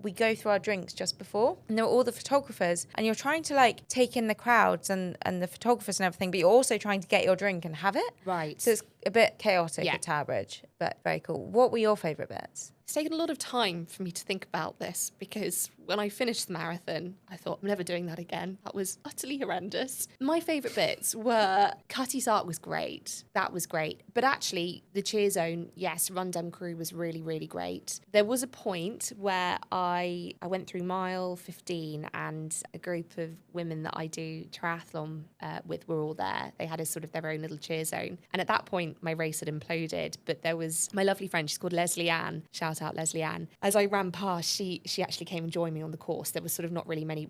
we go through our drinks just before, and there were all the photographers, and you're trying to like take in the crowds and the photographers and everything, but you're also trying to get your drink and have it. Right. So it's a bit chaotic Yeah. at Tower Bridge, but very cool. What were your favourite bits? It's taken a lot of time for me to think about this because when I finished the marathon, I thought, I'm never doing that again. That was utterly horrendous. My favourite bits were Cutty's art was great. That was great. But actually, the cheer zone, yes, Rundem Crew was really, really great. There was a point where I went through mile 15 and a group of women that I do triathlon with were all there. They had a sort of their own little cheer zone. And at that point, my race had imploded. But there was my lovely friend, she's called Leslie Ann. Shout out Leslie Ann. As I ran past, she actually came and joined me on the course. There was sort of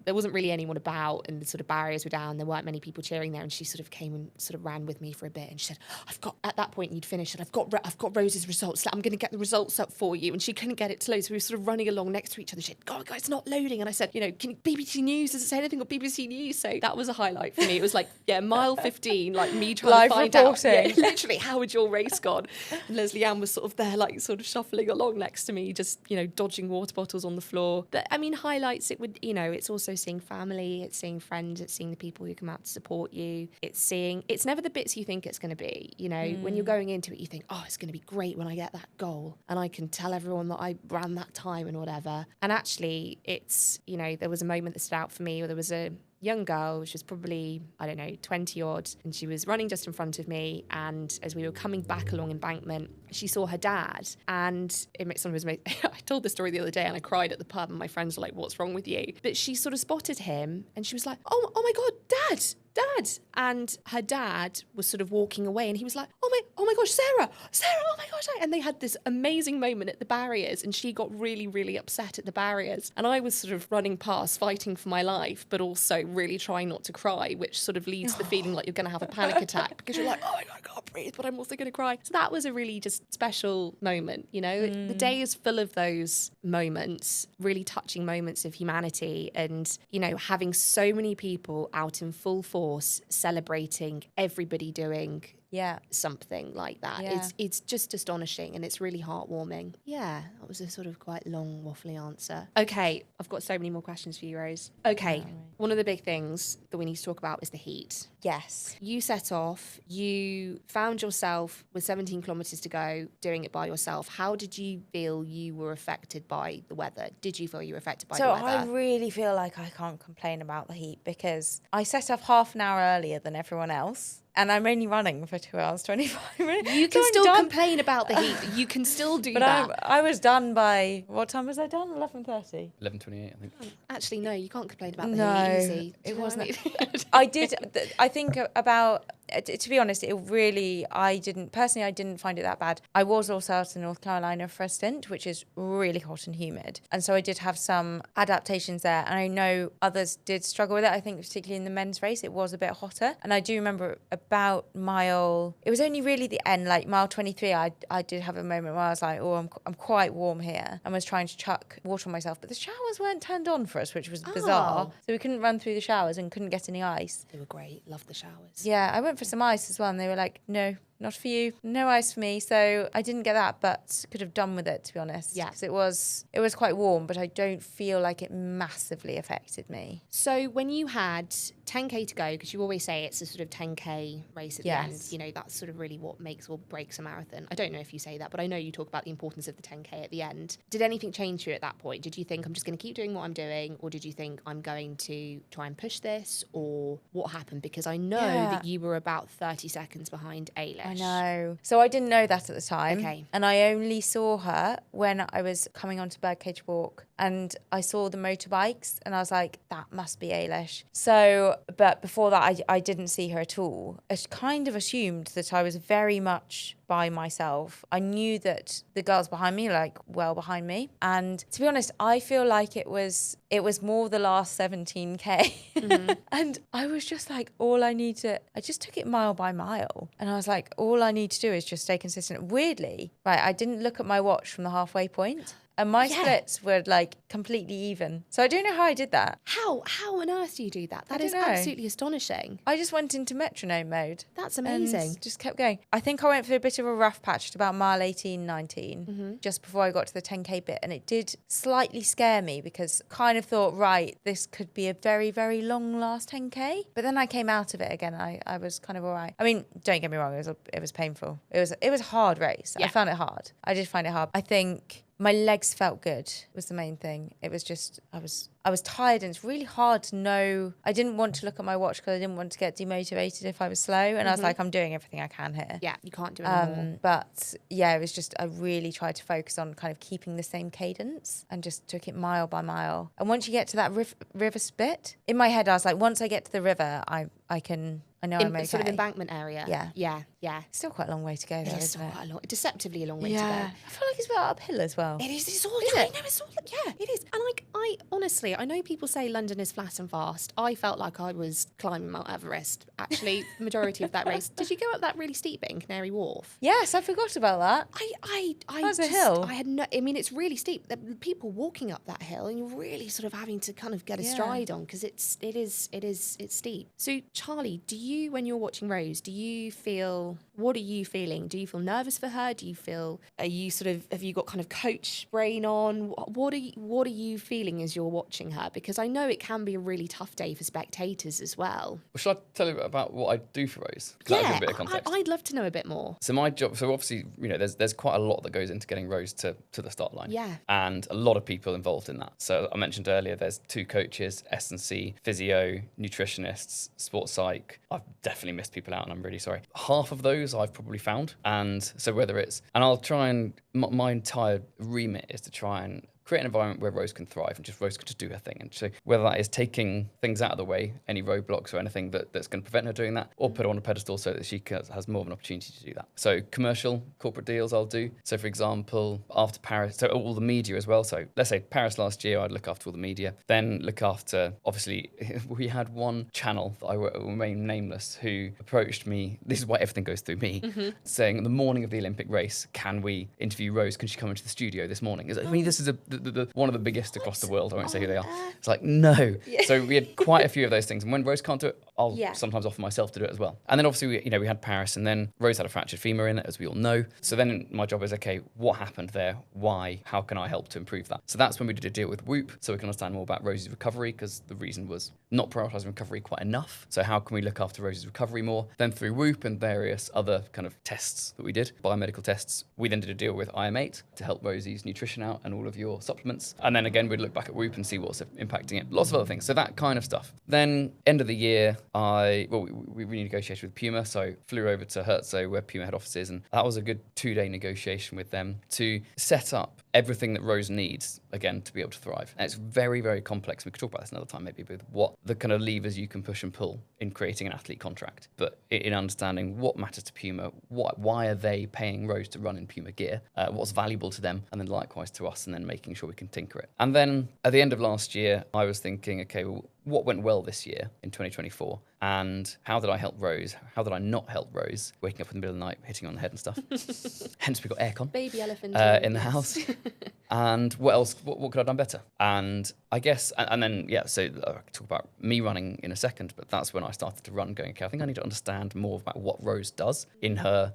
there wasn't really anyone about, and the sort of barriers were down. There weren't many people cheering there, and she sort of came and sort of ran with me for a bit. And she said, at that point you'd finished, and I've got Rose's results. I'm going to get the results up for you. And she couldn't get it to load, so we were sort of running along next to each other. She said, God, guys, it's not loading. And I said, can BBC News, does it say anything on BBC News? So that was a highlight for me. It was like, mile 15, like me trying Live to find reporting. out, literally, how had your race gone? And Leslie Ann was sort of there, like sort of shuffling along next to me, just, dodging water bottles on the floor. But I mean, highlights, it would, it's also seeing family, it's seeing friends, it's seeing the people who come out to support you. It's never the bits you think it's going to be. When you're going into it, you think, oh, it's going to be great when I get that goal and I can tell everyone that I ran that time and whatever. And actually, it's, there was a moment that stood out for me where there was a young girl, she was probably, 20 odd, and she was running just in front of me, and as we were coming back along embankment, she saw her dad, and I told this story the other day and I cried at the pub, and my friends were like, what's wrong with you? But she sort of spotted him and she was like, oh my God, Dad. And her dad was sort of walking away, and he was like, oh my gosh, Sarah, oh my gosh. And they had this amazing moment at the barriers, and she got really, really upset at the barriers. And I was sort of running past, fighting for my life, but also really trying not to cry, which sort of leads to the feeling like you're going to have a panic attack because you're like, oh my God, I can't breathe, but I'm also going to cry. So that was a really just special moment, The day is full of those moments, really touching moments of humanity, and, having so many people out in full force celebrating everybody doing something like that. Yeah. It's just astonishing, and it's really heartwarming. Yeah, that was a sort of quite long, waffly answer. Okay, I've got so many more questions for you, Rose. Okay, one of the big things that we need to talk about is the heat. Yes. You set off, you found yourself with 17 kilometres to go, doing it by yourself. How did you feel you were affected by the weather? Did you feel you were affected by the weather? So I really feel like I can't complain about the heat because I set off half an hour earlier than everyone else. And I'm only running for 2 hours, 25 minutes. You can So I'm still done. complain about the heat. You can still do But that. I was done by, what time was I done? 11:30. 11:28, I think. Actually, no, you can't complain about the No, heat easy. Do it you know what wasn't. I mean? I did, I think about, to be honest, I didn't find it that bad. I was also out in North Carolina for a stint, which is really hot and humid. And so I did have some adaptations there. And I know others did struggle with it. I think particularly in the men's race, it was a bit hotter. And I do remember about it was only really the end, like mile 23, I did have a moment where I was like, oh, I'm quite warm here. And was trying to chuck water on myself. But the showers weren't turned on for us, which was bizarre. So we couldn't run through the showers and couldn't get any ice. They were great. Loved the showers. Yeah, I went for some ice as well, and they were like, no, not for you. No ice for me. So I didn't get that, but could have done with it, to be honest. Yeah. Because it was quite warm, but I don't feel like it massively affected me. So when you had 10K to go, because you always say it's a sort of 10K race at the end, Yes. you know, that's sort of really what makes or breaks a marathon. I don't know if you say that, but I know you talk about the importance of the 10K at the end. Did anything change for you at that point? Did you think I'm just going to keep doing what I'm doing? Or did you think I'm going to try and push this? Or what happened? Because I know that you were about 30 seconds behind Ailish. I know. So I didn't know that at the time. Okay. And I only saw her when I was coming onto Birdcage Walk and I saw the motorbikes and I was like, that must be Ailish. So, but before that, I didn't see her at all. I kind of assumed that I was very much by myself. I knew that the girls behind me, like well behind me. And to be honest, I feel like it was more the last 17K. And I was just like, I just took it mile by mile. And I was like, all I need to do is just stay consistent. Weirdly, right, I didn't look at my watch from the halfway point. And my splits were like completely even. So I don't know how I did that. How on earth do you do that? That is don't know. absolutely astonishing. I just went into metronome mode. That's amazing. And just kept going. I think I went through a bit of a rough patch at about mile 18, 19, just before I got to the 10K bit. And it did slightly scare me because kind of thought, right, this could be a very, very long last 10K. But then I came out of it again. I was kind of all right. I mean, don't get me wrong, it was painful. It was a hard race. Yeah. I found it hard. I did find it hard. I think my legs felt good was the main thing. It was just, I was tired and it's really hard to know. I didn't want to look at my watch because I didn't want to get demotivated if I was slow. And I was like, I'm doing everything I can here. Yeah, you can't do it more. But yeah, it was just, I really tried to focus on kind of keeping the same cadence and just took it mile by mile. And once you get to that river spit, in my head, I was like, once I get to the river, I know I'm okay. Sort of embankment area. Yeah. Yeah. Still quite a long way to go there, isn't it? Quite a long, deceptively a long way to go. I feel like it's about uphill as well. It is. It's all. Is I it? know. It's all. Yeah, it is. And like, I honestly, I know people say London is flat and fast. I felt like I was climbing Mount Everest. Actually, the majority of that race. Did you go up that really steep bit in Canary Wharf? Yes, I forgot about that. I How's the hill? I had no. I mean, it's really steep. The people walking up that hill, and you're really sort of having to kind of get a stride on because it's steep. So, Charlie, do you, when you're watching Rose, what are you feeling? Do you feel nervous for her? Are you sort of, have you got kind of coach brain on? What are you feeling as you're watching her? Because I know it can be a really tough day for spectators as well. Well, should I tell you about what I do for Rose? 'Cause that'll give a bit of context. I'd love to know a bit more. So my job, so obviously, you know, there's quite a lot that goes into getting Rose to the start line. Yeah. And a lot of people involved in that. So I mentioned earlier, there's 2 coaches, S&C, physio, nutritionists, sports psych. I've definitely missed people out and I'm really sorry. Half of those I've probably found. And so and I'll try and, my entire remit is to try and create an environment where Rose can thrive and Rose can just do her thing. And so whether that is taking things out of the way, any roadblocks or anything that's going to prevent her doing that, or put her on a pedestal so that she has more of an opportunity to do that. So commercial, corporate deals I'll do. So for example, after Paris, so all the media as well. So let's say Paris last year, I'd look after all the media, then look after, obviously, we had one channel that I will remain nameless who approached me, this is why everything goes through me, saying the morning of the Olympic race, can we interview Rose? Can she come into the studio this morning? I mean, this is one of the biggest across the world. I won't say who they are. It's like, no. Yeah. So we had quite a few of those things. And when Rose can't do it, I'll sometimes offer myself to do it as well. And then obviously, we had Paris and then Rose had a fractured femur in it, as we all know. So then my job is, okay, what happened there? Why? How can I help to improve that? So that's when we did a deal with Whoop, so we can understand more about Rosie's recovery, because the reason was not prioritising recovery quite enough. So how can we look after Rosie's recovery more? Then through Whoop and various other kind of tests that we did, biomedical tests, we then did a deal with IM8 to help Rosie's nutrition out and all of your supplements. And then again, we'd look back at Whoop and see what's impacting it. Lots of other things. So that kind of stuff. Then end of the year, we renegotiated with Puma. So flew over to Herzo where Puma head office is. And that was a good 2-day negotiation with them to set up everything that Rose needs, again, to be able to thrive. And it's very, very complex. We could talk about this another time, maybe, with what the kind of levers you can push and pull in creating an athlete contract. But in understanding what matters to Puma, why are they paying Rose to run in Puma gear, what's valuable to them, and then likewise to us, and then making sure we can tinker it. And then at the end of last year, I was thinking, okay, well, what went well this year in 2024? And how did I help Rose? How did I not help Rose? Waking up in the middle of the night, hitting her on the head and stuff. Hence we got aircon Baby elephant in the house. And what else? What could I have done better? And I guess, and then, yeah, so I can talk about me running in a second, but that's when I started to run, going, okay, I think I need to understand more about what Rose does in her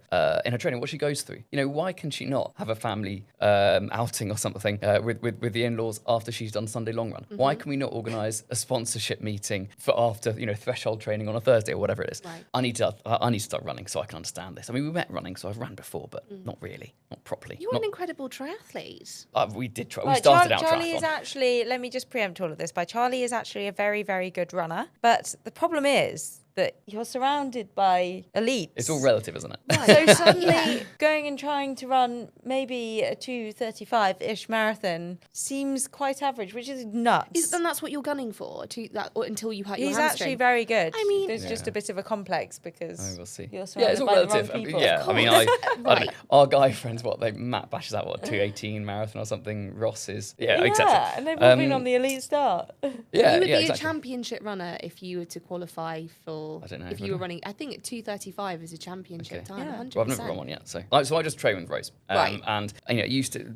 training, what she goes through. You know, why can she not have a family outing or something with the in-laws after she's done Sunday long run? Why can we not organise a sponsorship meeting for after, threshold training on a Thursday or whatever it is? Right. I need to start running so I can understand this. I mean, we met running, so I've run before, but not really, not properly. You're an incredible triathlete. We did try. Right, We started out Charlie triathlon. is actually, let me just preempt all of this, Charlie is actually a very, very good runner. But the problem is that you're surrounded by elites. It's all relative, isn't it? So suddenly going and trying to run maybe a 2:35-ish marathon seems quite average, which is nuts. And that's what you're gunning for until you hurt your He's hamstring. actually very good. I mean- there's just a bit of a complex because We'll see. you're Yeah, surrounded it's all by relative. the wrong people. I mean, Right. I don't know. Our guy friends, Matt bashes out 2:18 marathon or something. Ross is etc. Yeah, and they've all been on the elite start. Yeah, You would be a exactly. championship runner if you were to qualify for. I don't know, If I you were don't running, I think at 2:35 is a championship Okay. time. Yeah. 100%. Well, I've never run one yet, so I just train with Rose. Right. And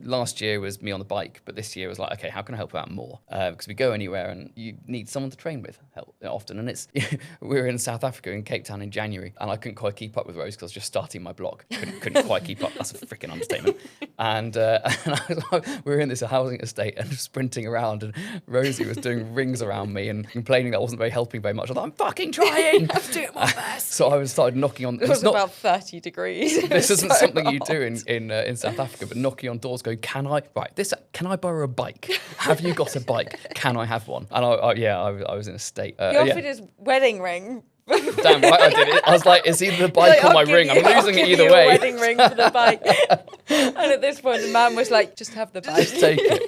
last year was me on the bike, but this year was like, okay, how can I help her out more? Because we go anywhere and you need someone to train with often. And it's we were in South Africa in Cape Town in January, and I couldn't quite keep up with Rose because I was just starting my blog. Couldn't quite keep up. That's a freaking understatement. And we were in this housing estate and sprinting around, and Rosie was doing rings around me and complaining that I wasn't helping very much. I thought, I'm fucking trying. I'm doing my best. So I started knocking on. It was about 30 degrees. This isn't So something you hot. do in South Africa, but knocking on doors, going, can I borrow a bike? Have you got a bike? Can I have one? And I was in a state. He offered his wedding ring. Damn right I did it. I was like, it's either the bike or my ring. I'm losing it either A way. wedding ring for the bike. And at this point, the man was like, just have the bike.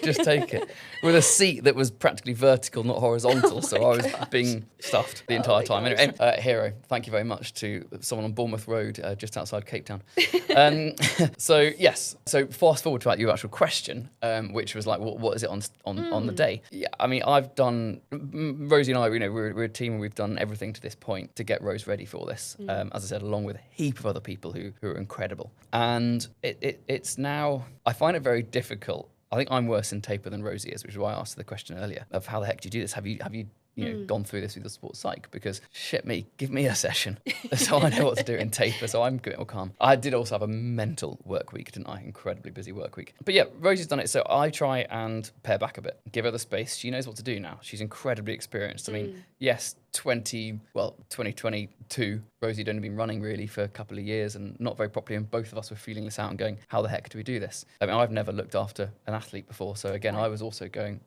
Just take it. With a seat that was practically vertical, not horizontal. So I was being stuffed the entire time. Anyway, Hero, thank you very much to someone on Bournemouth Road, just outside Cape Town. So fast forward to your actual question, which was like, what is it on the day? Yeah, I mean, I've done, Rosie and I, we're a team and we've done everything to this point to get Rose ready for this. As I said, along with a heap of other people who are incredible. And it's now, I find it very difficult. I think I'm worse in taper than Rosie is, which is why I asked the question earlier of how the heck do you do this? Have you gone through this with the sports psych? Because shit me, give me a session so I know what to do in taper, so I'm good or calm. I did also have a mental work week, didn't I? Incredibly busy work week. But yeah, Rosie's done it, so I try and pare back a bit, give her the space. She knows what to do now. She's incredibly experienced. I mean, yes, 2022, Rosie had only been running really for a couple of years and not very properly, and both of us were feeling this out and going, how the heck do we do this? I mean, I've never looked after an athlete before, so again, I was also going,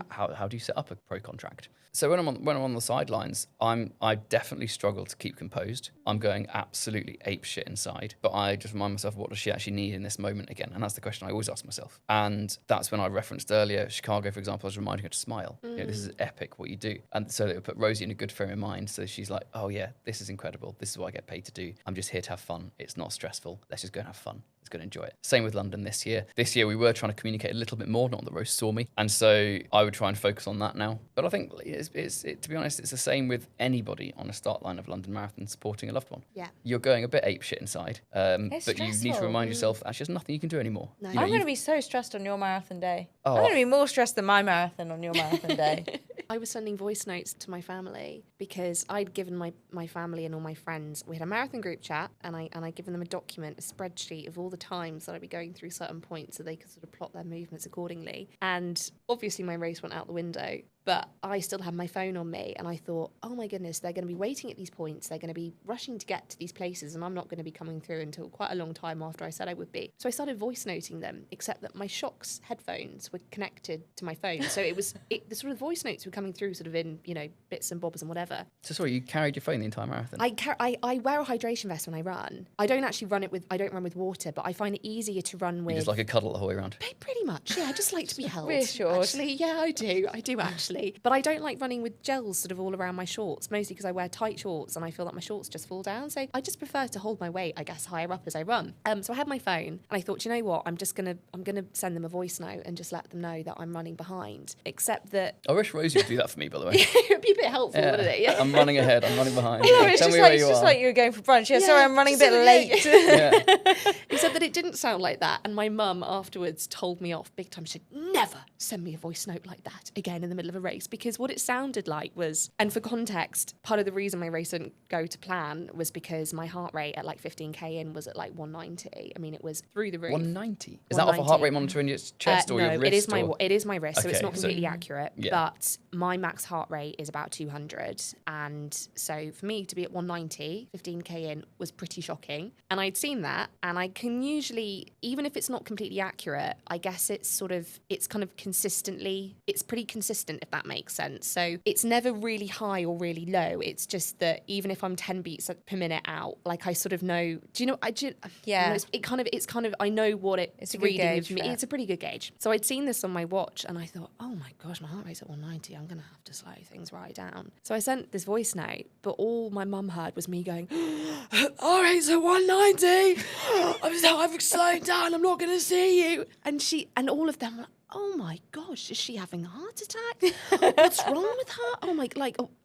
how do you set up a pro contract? So when I'm on the sidelines, I definitely struggle to keep composed. I'm going absolutely ape shit inside, but I just remind myself, what does she actually need in this moment again? And that's the question I always ask myself. And that's when I referenced earlier, Chicago, for example, I was reminding her to smile. This is epic what you do. And so it would put Rosie in a good frame of mind. So she's like, oh yeah, this is incredible. This is what I get paid to do. I'm just here to have fun. It's not stressful. Let's just go and have fun. Let's go and enjoy it. Same with London this year. This year we were trying to communicate a little bit more, not that Rose saw me. And so I would try and focus on that now. But I think to be honest, it's the same with anybody on a start line of London Marathon supporting a loved one. Yeah. You're going a bit ape shit inside, It's but you need to stressful. remind yourself, actually, there's nothing you can do anymore. No. You know, I'm going to you've- be so stressed on your marathon day. Oh. I'm going to be more stressed than my marathon on your marathon day. I was sending voice notes to my family because I'd given my family and all my friends, we had a marathon group chat, and I'd given them a document, a spreadsheet of all the times that I'd be going through certain points so they could sort of plot their movements accordingly. And obviously my race went out the window, but I still had my phone on me, and I thought, oh my goodness, they're going to be waiting at these points, they're going to be rushing to get to these places, and I'm not going to be coming through until quite a long time after I said I would be. So I started voice noting them, except that my Shocks headphones were connected to my phone, so the sort of voice notes were coming through sort of in, bits and bobs and whatever. So sorry, you carried your phone the entire marathon? I wear a hydration vest when I run. I don't run with water, but I find it easier to run with. You just like a cuddle the whole way around. Pretty much, yeah. I just like to be held. Reassured. Actually, yeah, I do actually. Exactly. But I don't like running with gels sort of all around my shorts, mostly because I wear tight shorts and I feel like my shorts just fall down. So I just prefer to hold my weight, I guess, higher up as I run. So I had my phone and I thought, you know what, I'm gonna send them a voice note and just let them know that I'm running behind. Except that I wish Rosie would do that for me, by the way. it'd be a bit helpful, wouldn't it? Yeah. I'm running ahead. I'm running behind. No, it's Tell just me like where you are. like you were going for brunch. Yeah, Yeah, sorry, I'm running a just bit so- late. Yeah. He said that it didn't sound like that. And my mum afterwards told me off big time. She said, never send me a voice note like that again in the middle of a race. Because what it sounded like was, and for context, part of the reason my race didn't go to plan was because my heart rate at like 15k in was at like 190. I mean, it was through the roof. 190. Is that off a heart rate monitor in your chest or no, your wrist? it is my wrist, so it's Okay, not completely accurate. yeah. But my max heart rate is about 200, and so for me to be at 190, 15k in was pretty shocking. And I'd seen that, and I can usually, even if it's not completely accurate, I guess it's kind of consistently, it's pretty consistent, if that makes sense. So it's never really high or really low. It's just that even if I'm 10 beats per minute out, like I sort of know. Do you know? Yeah. It's kind of. I know what It's it's a good reading gauge of me. for it. It's a pretty good gauge. So I'd seen this on my watch and I thought, oh my gosh, my heart rate's at 190. I'm going to have to slow things right down. So I sent this voice note, but all my mum heard was me going, heart rate's at 190. I'm slowing down. I'm not going to see you. And all of them were like, oh my gosh, is she having a heart attack? What's wrong with her?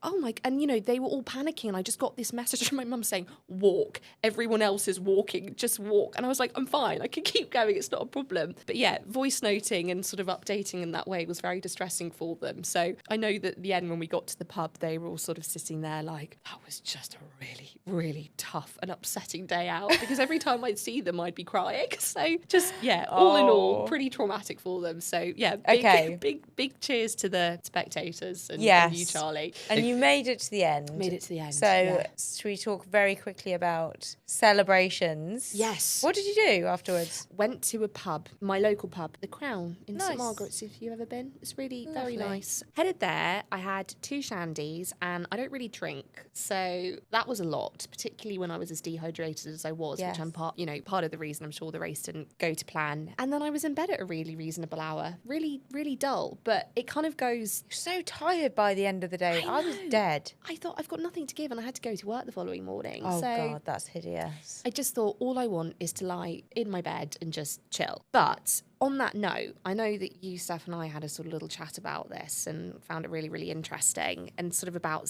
Oh my, and you know, they were all panicking and I just got this message from my mum saying, walk, everyone else is walking, just walk. And I was like, I'm fine, I can keep going, it's not a problem. But yeah, voice noting and sort of updating in that way was very distressing for them. So I know that at the end when we got to the pub, they were all sort of sitting there like, that was just a really, really tough and upsetting day out, because every time I'd see them, I'd be crying. So just, yeah, all in all, pretty traumatic for them. So yeah, big cheers to the spectators and you, Charlie. And you made it to the end. Made it to the end. So should we talk very quickly about celebrations? Yes. What did you do afterwards? Went to a pub, my local pub, The Crown in Nice. St Margaret's, if you've ever been. It's really Lovely. very nice. Headed there, I had 2 shandies and I don't really drink. So that was a lot, particularly when I was as dehydrated as I was, Yes. which I'm part of the reason I'm sure the race didn't go to plan. And then I was in bed at a really reasonable hour. Really, really dull, but it kind of goes. So tired by the end of the day. I was know. dead. I thought I've got nothing to give and I had to go to work the following morning. Oh so God, that's hideous. I just thought all I want is to lie in my bed and just chill. But on that note, I know that you, Steph, and I had a sort of little chat about this and found it really, really interesting and sort of about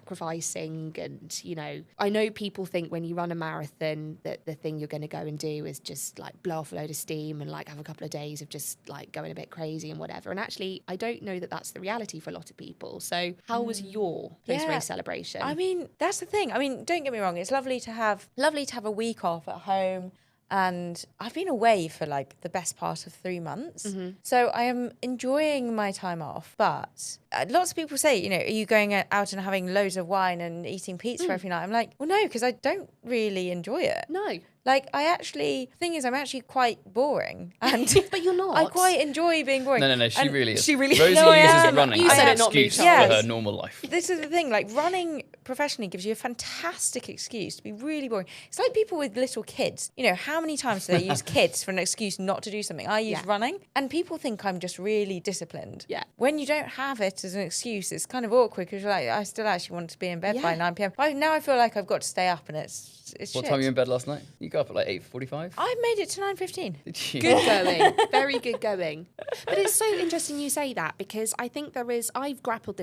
sacrificing. And, you know, I know people think when you run a marathon that the thing you're going to go and do is just like blow off a load of steam and like have a couple of days of just like going a bit crazy and whatever. And actually, I don't know that that's the reality for a lot of people. So how was your post-race celebration? I mean, that's the thing. I mean, don't get me wrong. It's lovely to have a week off at home. And I've been away for like the best part of 3 months. Mm-hmm. So I am enjoying my time off. But lots of people say, you know, are you going out and having loads of wine and eating pizza every night? I'm like, well, no, because I don't really enjoy it. No. Like, the thing is, I'm actually quite boring. And But you're not. I quite enjoy being boring. No, she And really is. she really- Rosie No, I uses am. running You as said an it, not me, excuse Charlie. for her Yes. normal life. This is the thing, like running professionally gives you a fantastic excuse to be really boring. It's like people with little kids. You know, how many times do they use kids for an excuse not to do something? I use running, and people think I'm just really disciplined. Yeah. When you don't have it as an excuse, it's kind of awkward because you're like, I still actually want to be in bed by 9 p.m. Now I feel like I've got to stay up, and it's What shit. time were you in bed last night? You got up at like 8:45? I made it to 9:15. Did you? Good going. Very good going. But it's so interesting you say that, because I think I've grappled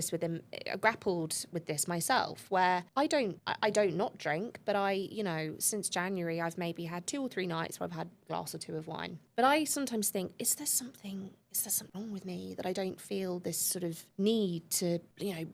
with this myself, where I don't not drink, but since January I've maybe had 2 or 3 nights where I've had a glass or 2 of wine. But I sometimes think, is there something wrong with me that I don't feel this sort of need to,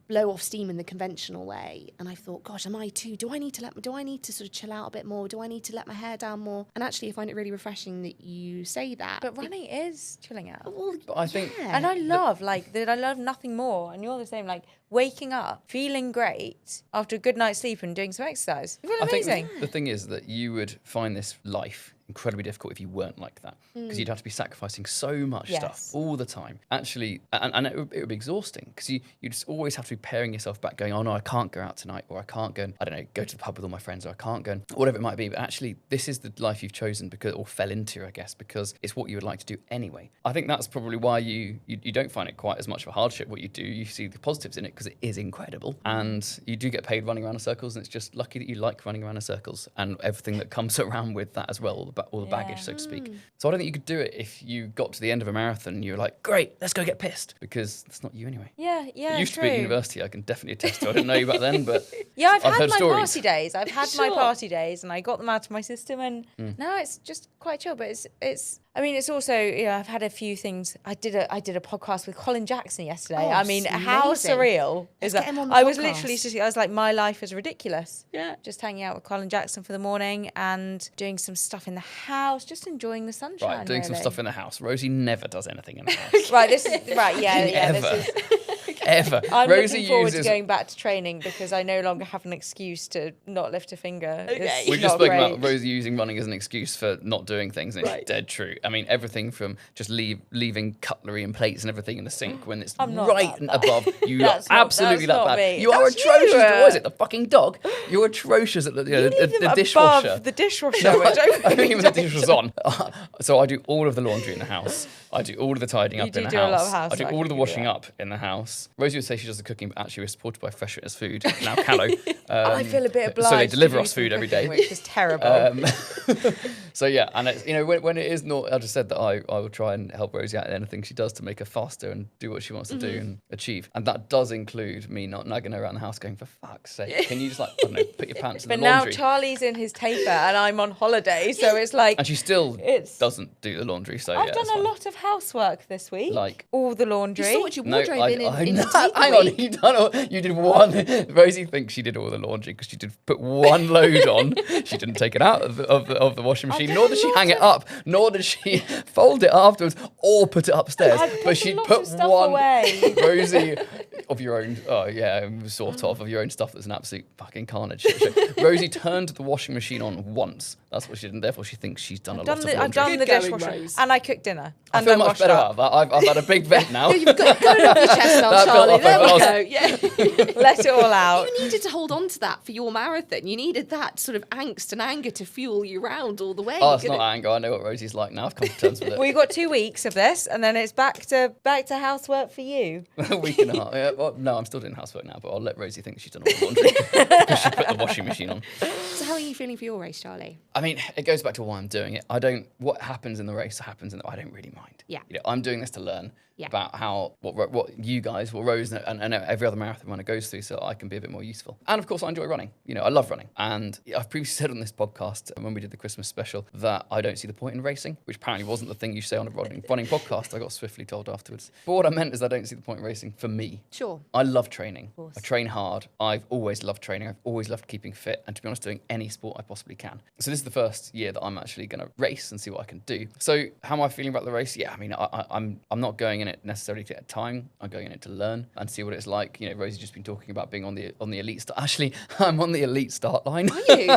blow off steam in the conventional way? And I thought, gosh, am I too? Do I need to sort of chill out a bit more? Do I need to let my hair down more? And actually, I find it really refreshing that you say that. But running is chilling out. Well, But I think yeah. And I love I love nothing more. And you're the same, like waking up, feeling great after a good night's sleep and doing some exercise. You feel I think amazing. the thing is that you would find this life incredibly difficult if you weren't like that, because you'd have to be sacrificing so much Yes. stuff all the time. Actually, and it would be exhausting, because you just always have to be pairing yourself back, going, oh no, I can't go out tonight, or I can't go and, I don't know, go to the pub with all my friends, or I can't go and whatever it might be. But actually, this is the life you've chosen because, or fell into, I guess, because it's what you would like to do anyway. I think that's probably why you don't find it quite as much of a hardship what you do. You see the positives in it because it is incredible, and you do get paid running around in circles, and it's just lucky that you like running around in circles and everything that comes around with that as well, all the baggage, so to speak. So I don't think you could do it if you got to the end of a marathon and you were like, great, let's go get pissed, because that's not you anyway. Yeah, It used true. to be at university, I can definitely attest to. I didn't know you back then, but Yeah, I've had heard my stories. party days. I've had my Sure. party days, and I got them out of my system, and now it's just quite chill. But it's. I mean, it's also, I've had a few things. I did a podcast with Colin Jackson yesterday. Oh, I mean, how amazing. surreal Let's is that? get him on the I was podcast. literally sitting. I was like, my life is ridiculous. Yeah. Just hanging out with Colin Jackson for the morning and doing some stuff in the house, just enjoying the sunshine. right, doing some really. stuff in the house. Rosie never does anything in the house. Right, this is right. Yeah, Ever. This is. Ever. I'm Rosie looking forward to uses. going back to training because I no longer have an excuse to not lift a finger. It's We just not spoke great. about Rosie using running as an excuse for not doing things, and it's Right. dead true. I mean, everything from just leaving cutlery and plates and everything in the sink when it's I'm not right that and bad. above. You are That's not- absolutely that's that not bad. me. You are That's atrocious. you. What is it? The fucking dog? You're atrocious at the Leave them dishwasher. above the dishwasher. No, I don't I think even the dish was on. So I do all of the laundry in the house. I do all of the tidying up do in the do house. a lot of I housework, do all of the you do washing that. up in the house. Rosie would say she does the cooking, but actually we're supported by Fresh Fitness Food, now Callow. I feel a bit obliged. So they deliver to us do food some every cooking, day. which is terrible. So yeah, and it's, when it is not, I just said that I will try and help Rosie out in anything she does to make her faster and do what she wants to do and achieve. And that does include me not nagging her around the house going, for fuck's sake, can you just I don't know, put your pants in But the now laundry? Charlie's in his taper and I'm on holiday, so it's like And she still It's- doesn't do the laundry, so I've yeah, done it's a fine. lot of housework this week. Like? all the You laundry. sorted your wardrobe in no, the hang on, you did one. Rosie thinks she did all the laundry because she did put one load on. She didn't take it out of the washing machine, done nor a did she lot hang it of- up, nor did she fold it afterwards or put it upstairs. I've put but a she lot put of stuff one. away. Rosie, of your own, sort of your own stuff that's an absolute fucking carnage. So Rosie turned the washing machine on once. That's what she did, and therefore she thinks she's done a lot of laundry. I've done the Good going, dishwasher Rose. and I cooked dinner. I And feel I much washed better up. out of that. I've had a big vent now. You've got it off your chest now, That Charlie. built There up we a- go. Yeah. Let it all out. You needed to hold on to that for your marathon. You needed that sort of angst and anger to fuel you round all the way. Oh, it's You're not gonna- anger. I know what Rosie's like now. I've come to terms with it. We've got 2 weeks of this, and then it's back to housework for you. A week and a half. Yeah, well, no, I'm still doing housework now, but I'll let Rosie think she's done all the laundry because she put the washing machine on. So how are you feeling for your race, Charlie? I mean, it goes back to why I'm doing it. What happens in the race happens in I don't really mind. Yeah. I'm doing this to learn Yeah. about what you guys, what Rose and every other marathon runner goes through, so I can be a bit more useful. And of course, I enjoy running. I love running. And I've previously said on this podcast when we did the Christmas special that I don't see the point in racing, which apparently wasn't the thing you say on a running podcast. I got swiftly told afterwards. But what I meant is I don't see the point in racing for me. Sure. I love training. course. I train hard. I've always loved training. I've always loved keeping fit and, to be honest, doing any sport I possibly can. So this is the first year that I'm actually going to race and see what I can do. So how am I feeling about the race? Yeah, I mean, I'm not going in it necessarily to get time. I'm going in it to learn and see what it's like. Rosie's just been talking about being on the elite start. Actually, I'm on the elite start line. Are you?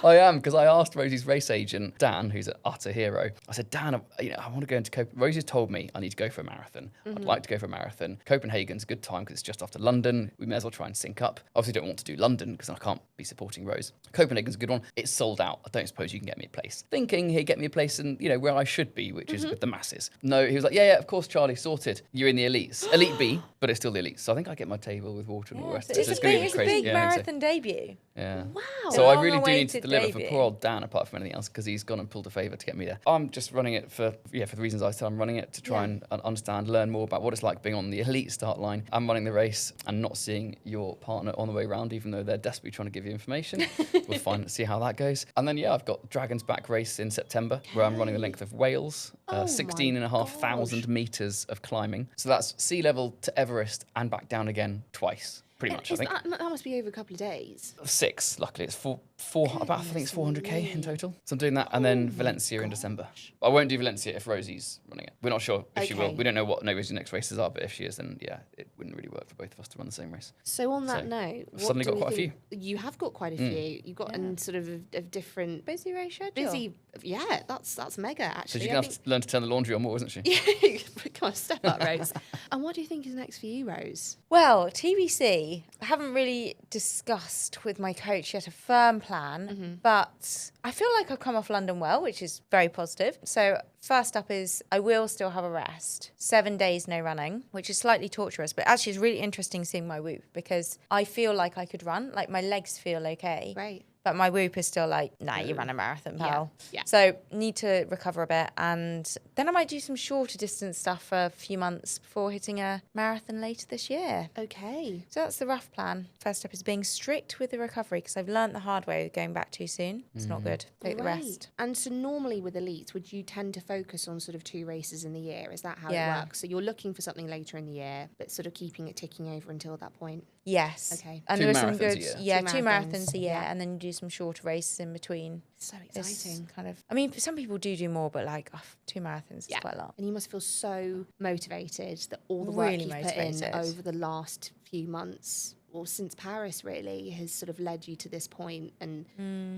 I am, because I asked Rosie's race agent, Dan, who's an utter hero. I said, Dan, I want to go into Copenhagen. Rosie's told me I need to go for a marathon. I'd like to go for a marathon. Copenhagen's a good time because it's just after London. We may as well try and sync up. Obviously, don't want to do London because I can't be supporting Rose. Copenhagen's a good one. It's sold out. I don't suppose you can get me a place. Thinking he'd get me a place in, where I should be, which is with the masses. No, he was like, yeah, of course, Charlie, sorted. You're in the elites. Elite B, but it's still the elites. So I think I get my table with water and all the rest. It's a gonna be big crazy. Yeah, I think so. marathon debut. Yeah. Wow. So I really do need to long-awaited deliver for debut. poor old Dan, apart from anything else, because he's gone and pulled a favour to get me there. I'm just running it for the reasons I said. I'm running it to try and understand, learn more about what it's like being on the elite start line. I'm running the race and not seeing your partner on the way round, even though they're desperately trying to give you information. We'll see how that goes. And then, I've got Dragon's Back race in September, where I'm running the length of Wales, Oh 16,500 metres of climbing. So that's sea level to Everest and back down again twice. pretty much, I think. That must be over a couple of days. 6, luckily. It's I think it's 400k in total. So I'm doing that, and then Valencia in December. I won't do Valencia if Rosie's running it. We're not sure if she will. We don't know what Rosie's next races are, but if she is, then yeah, it wouldn't really work for both of us to run the same race. So on that note, I've suddenly got quite a few. You have got quite a few. You've got sort of a different busy race schedule. Yeah, that's mega actually. So she's gonna have to learn to turn the laundry on more, isn't she? Come on, step up, Rose. And what do you think is next for you, Rose? Well, TBC, I haven't really discussed with my coach yet a firm plan, but I feel like I've come off London well, which is very positive. So first up is I will still have a rest. 7 days no running, which is slightly torturous, but actually it's really interesting seeing my Whoop because I feel like I could run, like my legs feel okay. Right. But my Whoop is still like, nah, you ran a marathon, pal. Yeah. So need to recover a bit. And then I might do some shorter distance stuff for a few months before hitting a marathon later this year. Okay. So that's the rough plan. First up is being strict with the recovery because I've learnt the hard way with going back too soon. It's not good. Take the rest. And so normally with elites, would you tend to focus on sort of 2 races in the year? Is that how Yeah. it works? So you're looking for something later in the year, but sort of keeping it ticking over until that point? Yes. Okay. And 2 there are some marathons good, a year. 2 2 marathons a year, yeah. and then you do some shorter races in between. So It's exciting. kind of, I mean, some people do more, but like 2 marathons is quite a lot. And you must feel so motivated that all the Really work you've put in motivated. over the last few months, or since Paris really, has sort of led you to this point, and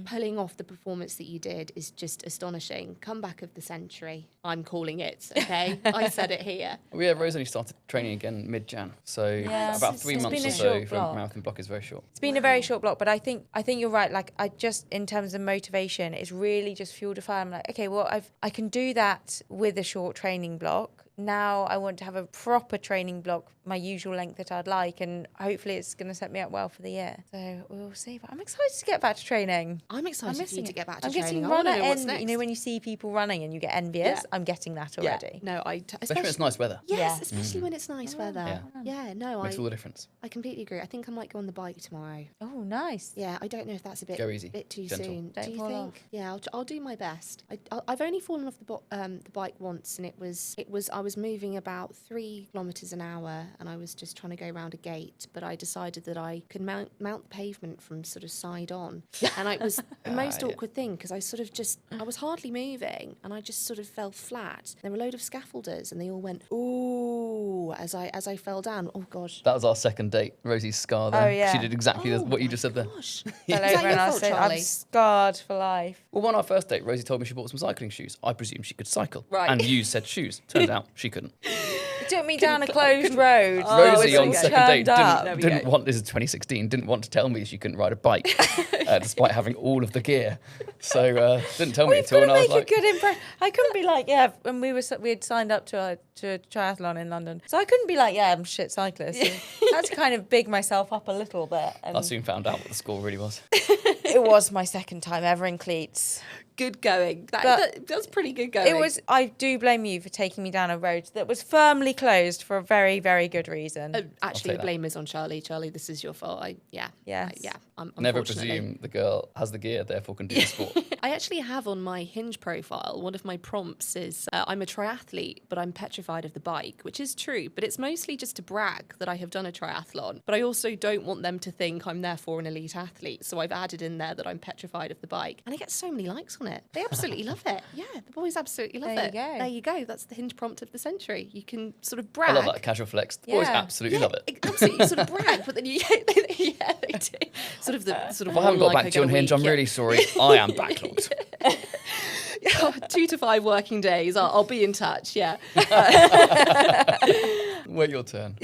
pulling off the performance that you did is just astonishing. Comeback of the century, I'm calling it, okay? I said it here. Well, yeah, Rose only started training again mid-Jan, so about 3 it's months been or a so short for block. a marathon block is very short. It's been a very short block, but I think you're right. Like I just, in terms of motivation, it's really just fuel to fire. I'm like, okay, well, I can do that with a short training block. Now I want to have a proper training block, my usual length that I'd like, and hopefully it's going to set me up well for the year. So we'll see. But I'm excited to get back to training. I'm excited for you missing to it. get back to I'm training. getting I want to runner know what's envy. next. You know, when you see people running and you get envious, Yeah. I'm getting that already. No, Especially when it's nice weather. Yes, Yeah. especially when it's nice weather. Yeah, no, Makes all the difference. I completely agree. I think I might go on the bike tomorrow. Oh, nice. Yeah, I don't know if that's a bit Go easy. bit too Gentle. soon. Don't Do you fall think? off. Yeah, I'll do my best. I've only fallen off the bike once, and it was I was moving about 3 kilometers an hour, and I was just trying to go around a gate, but I decided that I could mount the pavement from sort of side on, and it was the most awkward thing because I was hardly moving, and I just sort of fell flat. There were a load of scaffolders, and they all went ooh as I fell down. Oh gosh. That was our second date, Rosie's scar there. Oh, yeah. She did exactly what you just said there. Gosh. Fell Is over that your and I fault, said, I'm Charlie? scarred for life. Well, on our first date, Rosie told me she bought some cycling shoes. I presumed she could cycle. Right. And you said shoes. Turned out she couldn't. It took me down a closed road. Rosie Oh, on it second turned date up. didn't want, this is 2016, didn't want to tell me she couldn't ride a bike, despite having all of the gear. So didn't tell me We've at all. got to And I was make like, a good impression. I couldn't be like, yeah, and we had signed up to a triathlon in London, so I couldn't be like, yeah, I'm a shit cyclist. I had to kind of big myself up a little bit. And I soon found out what the score really was. it was my second time ever in cleats. Good going. That's pretty good going. It was. I do blame you for taking me down a road that was firmly closed for a very, very good reason. Actually, take the blame is on Charlie. Charlie, this is your fault. Yes. Never unfortunately. presume the girl has the gear, therefore can do the sport. I actually have on my Hinge profile, one of my prompts is I'm a triathlete, but I'm petrified of the bike, which is true, but it's mostly just to brag that I have done a triathlon. But I also don't want them to think I'm therefore an elite athlete. So I've added in there that I'm petrified of the bike. And I get so many likes on it. They absolutely love it. Yeah, the boys absolutely love There it. you go. There you go. That's the Hinge prompt of the century. You can sort of I brag. love that casual flex. The boys Yeah. absolutely love it. Absolutely, sort of brag, but then yeah, they do. Sort of the sort of. If I haven't got one back like to you on I get a Hinge, week, I'm yeah. really sorry. I am backlogged. 2 to 5 working days. I'll be in touch. Yeah. Wait your turn.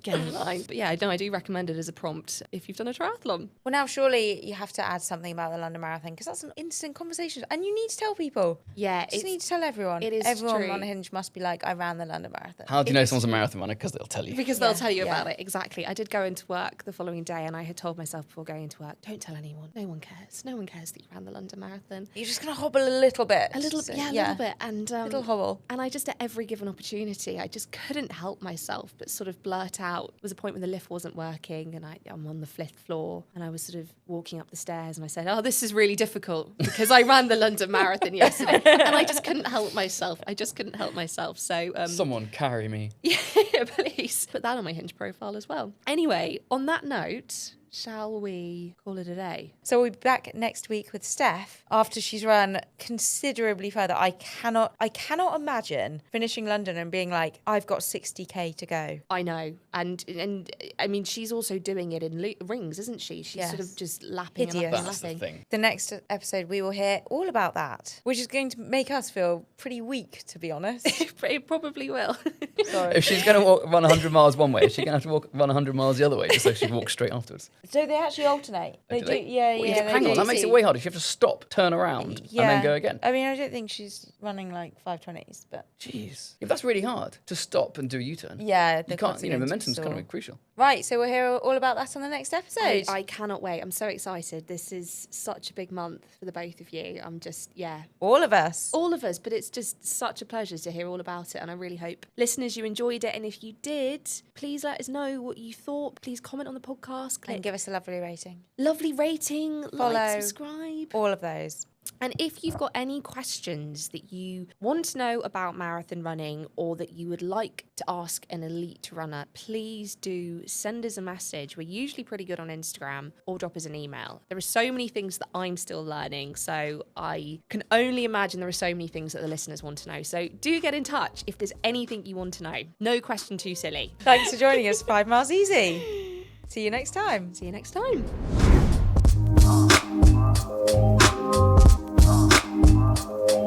Get in line. But yeah, no, I do recommend it as a prompt if you've done a triathlon. Well, now surely you have to add something about the London Marathon because that's an instant conversation, and you need to tell people. Yeah, You just need to tell everyone. it is Everyone true. on Hinge must be like, I ran the London Marathon. How do you know someone's a marathon runner? Because they'll tell you. Because they'll Yeah, tell you yeah. about it. Exactly. I did go into work the following day and I had told myself before going into work, don't tell anyone. No one cares. No one cares that you ran the London Marathon. You're just gonna hobble a little bit. A little, So, a little bit. And little hobble. And I just, at every given opportunity, I just couldn't help myself but sort of blurt out, out. There was a point when the lift wasn't working and I'm on the 5th floor and I was sort of walking up the stairs and I said, oh, this is really difficult because I ran the London Marathon yesterday and I just couldn't help myself. So Someone carry me. yeah, please put that on my Hinge profile as well. Anyway, on that note, shall we call it a day? So we'll be back next week with Steph after she's run considerably further. I cannot imagine finishing London and being like, I've got 60k to go. I know. And I mean, she's also doing it in rings, isn't she? She's Yes. sort of just lapping and Hideous. lapping. That's the thing. The next episode, we will hear all about that, which is going to make us feel pretty weak, to be honest. It probably will. Sorry. If she's going to run 100 miles one way, is she going to have to run 100 miles the other way just so she walks straight afterwards? So they actually alternate. They do do. they? Yeah, Well, yeah. hang they on, do. that makes it way harder. You have to stop, turn around, and then go again. I mean, I don't think she's running like 5:20s, but Jeez. If that's really hard to stop and do a U-turn. yeah, You can't, momentum's kind of crucial. Right, so we'll hear all about that on the next episode. I cannot wait. I'm so excited. This is such a big month for the both of you. I'm just, all of us. all of us, but it's just such a pleasure to hear all about it. And I really hope listeners, you enjoyed it. And if you did, please let us know what you thought. Please comment on the podcast. And give us a lovely rating. lovely rating, Follow. like, subscribe. All of those. And if you've got any questions that you want to know about marathon running or that you would like to ask an elite runner, please do send us a message. We're usually pretty good on Instagram, or drop us an email. There are so many things that I'm still learning, so I can only imagine there are so many things that the listeners want to know. So do get in touch if there's anything you want to know. No question too silly. Thanks for joining us. 5 miles easy. See you next time. See you next time. Oh,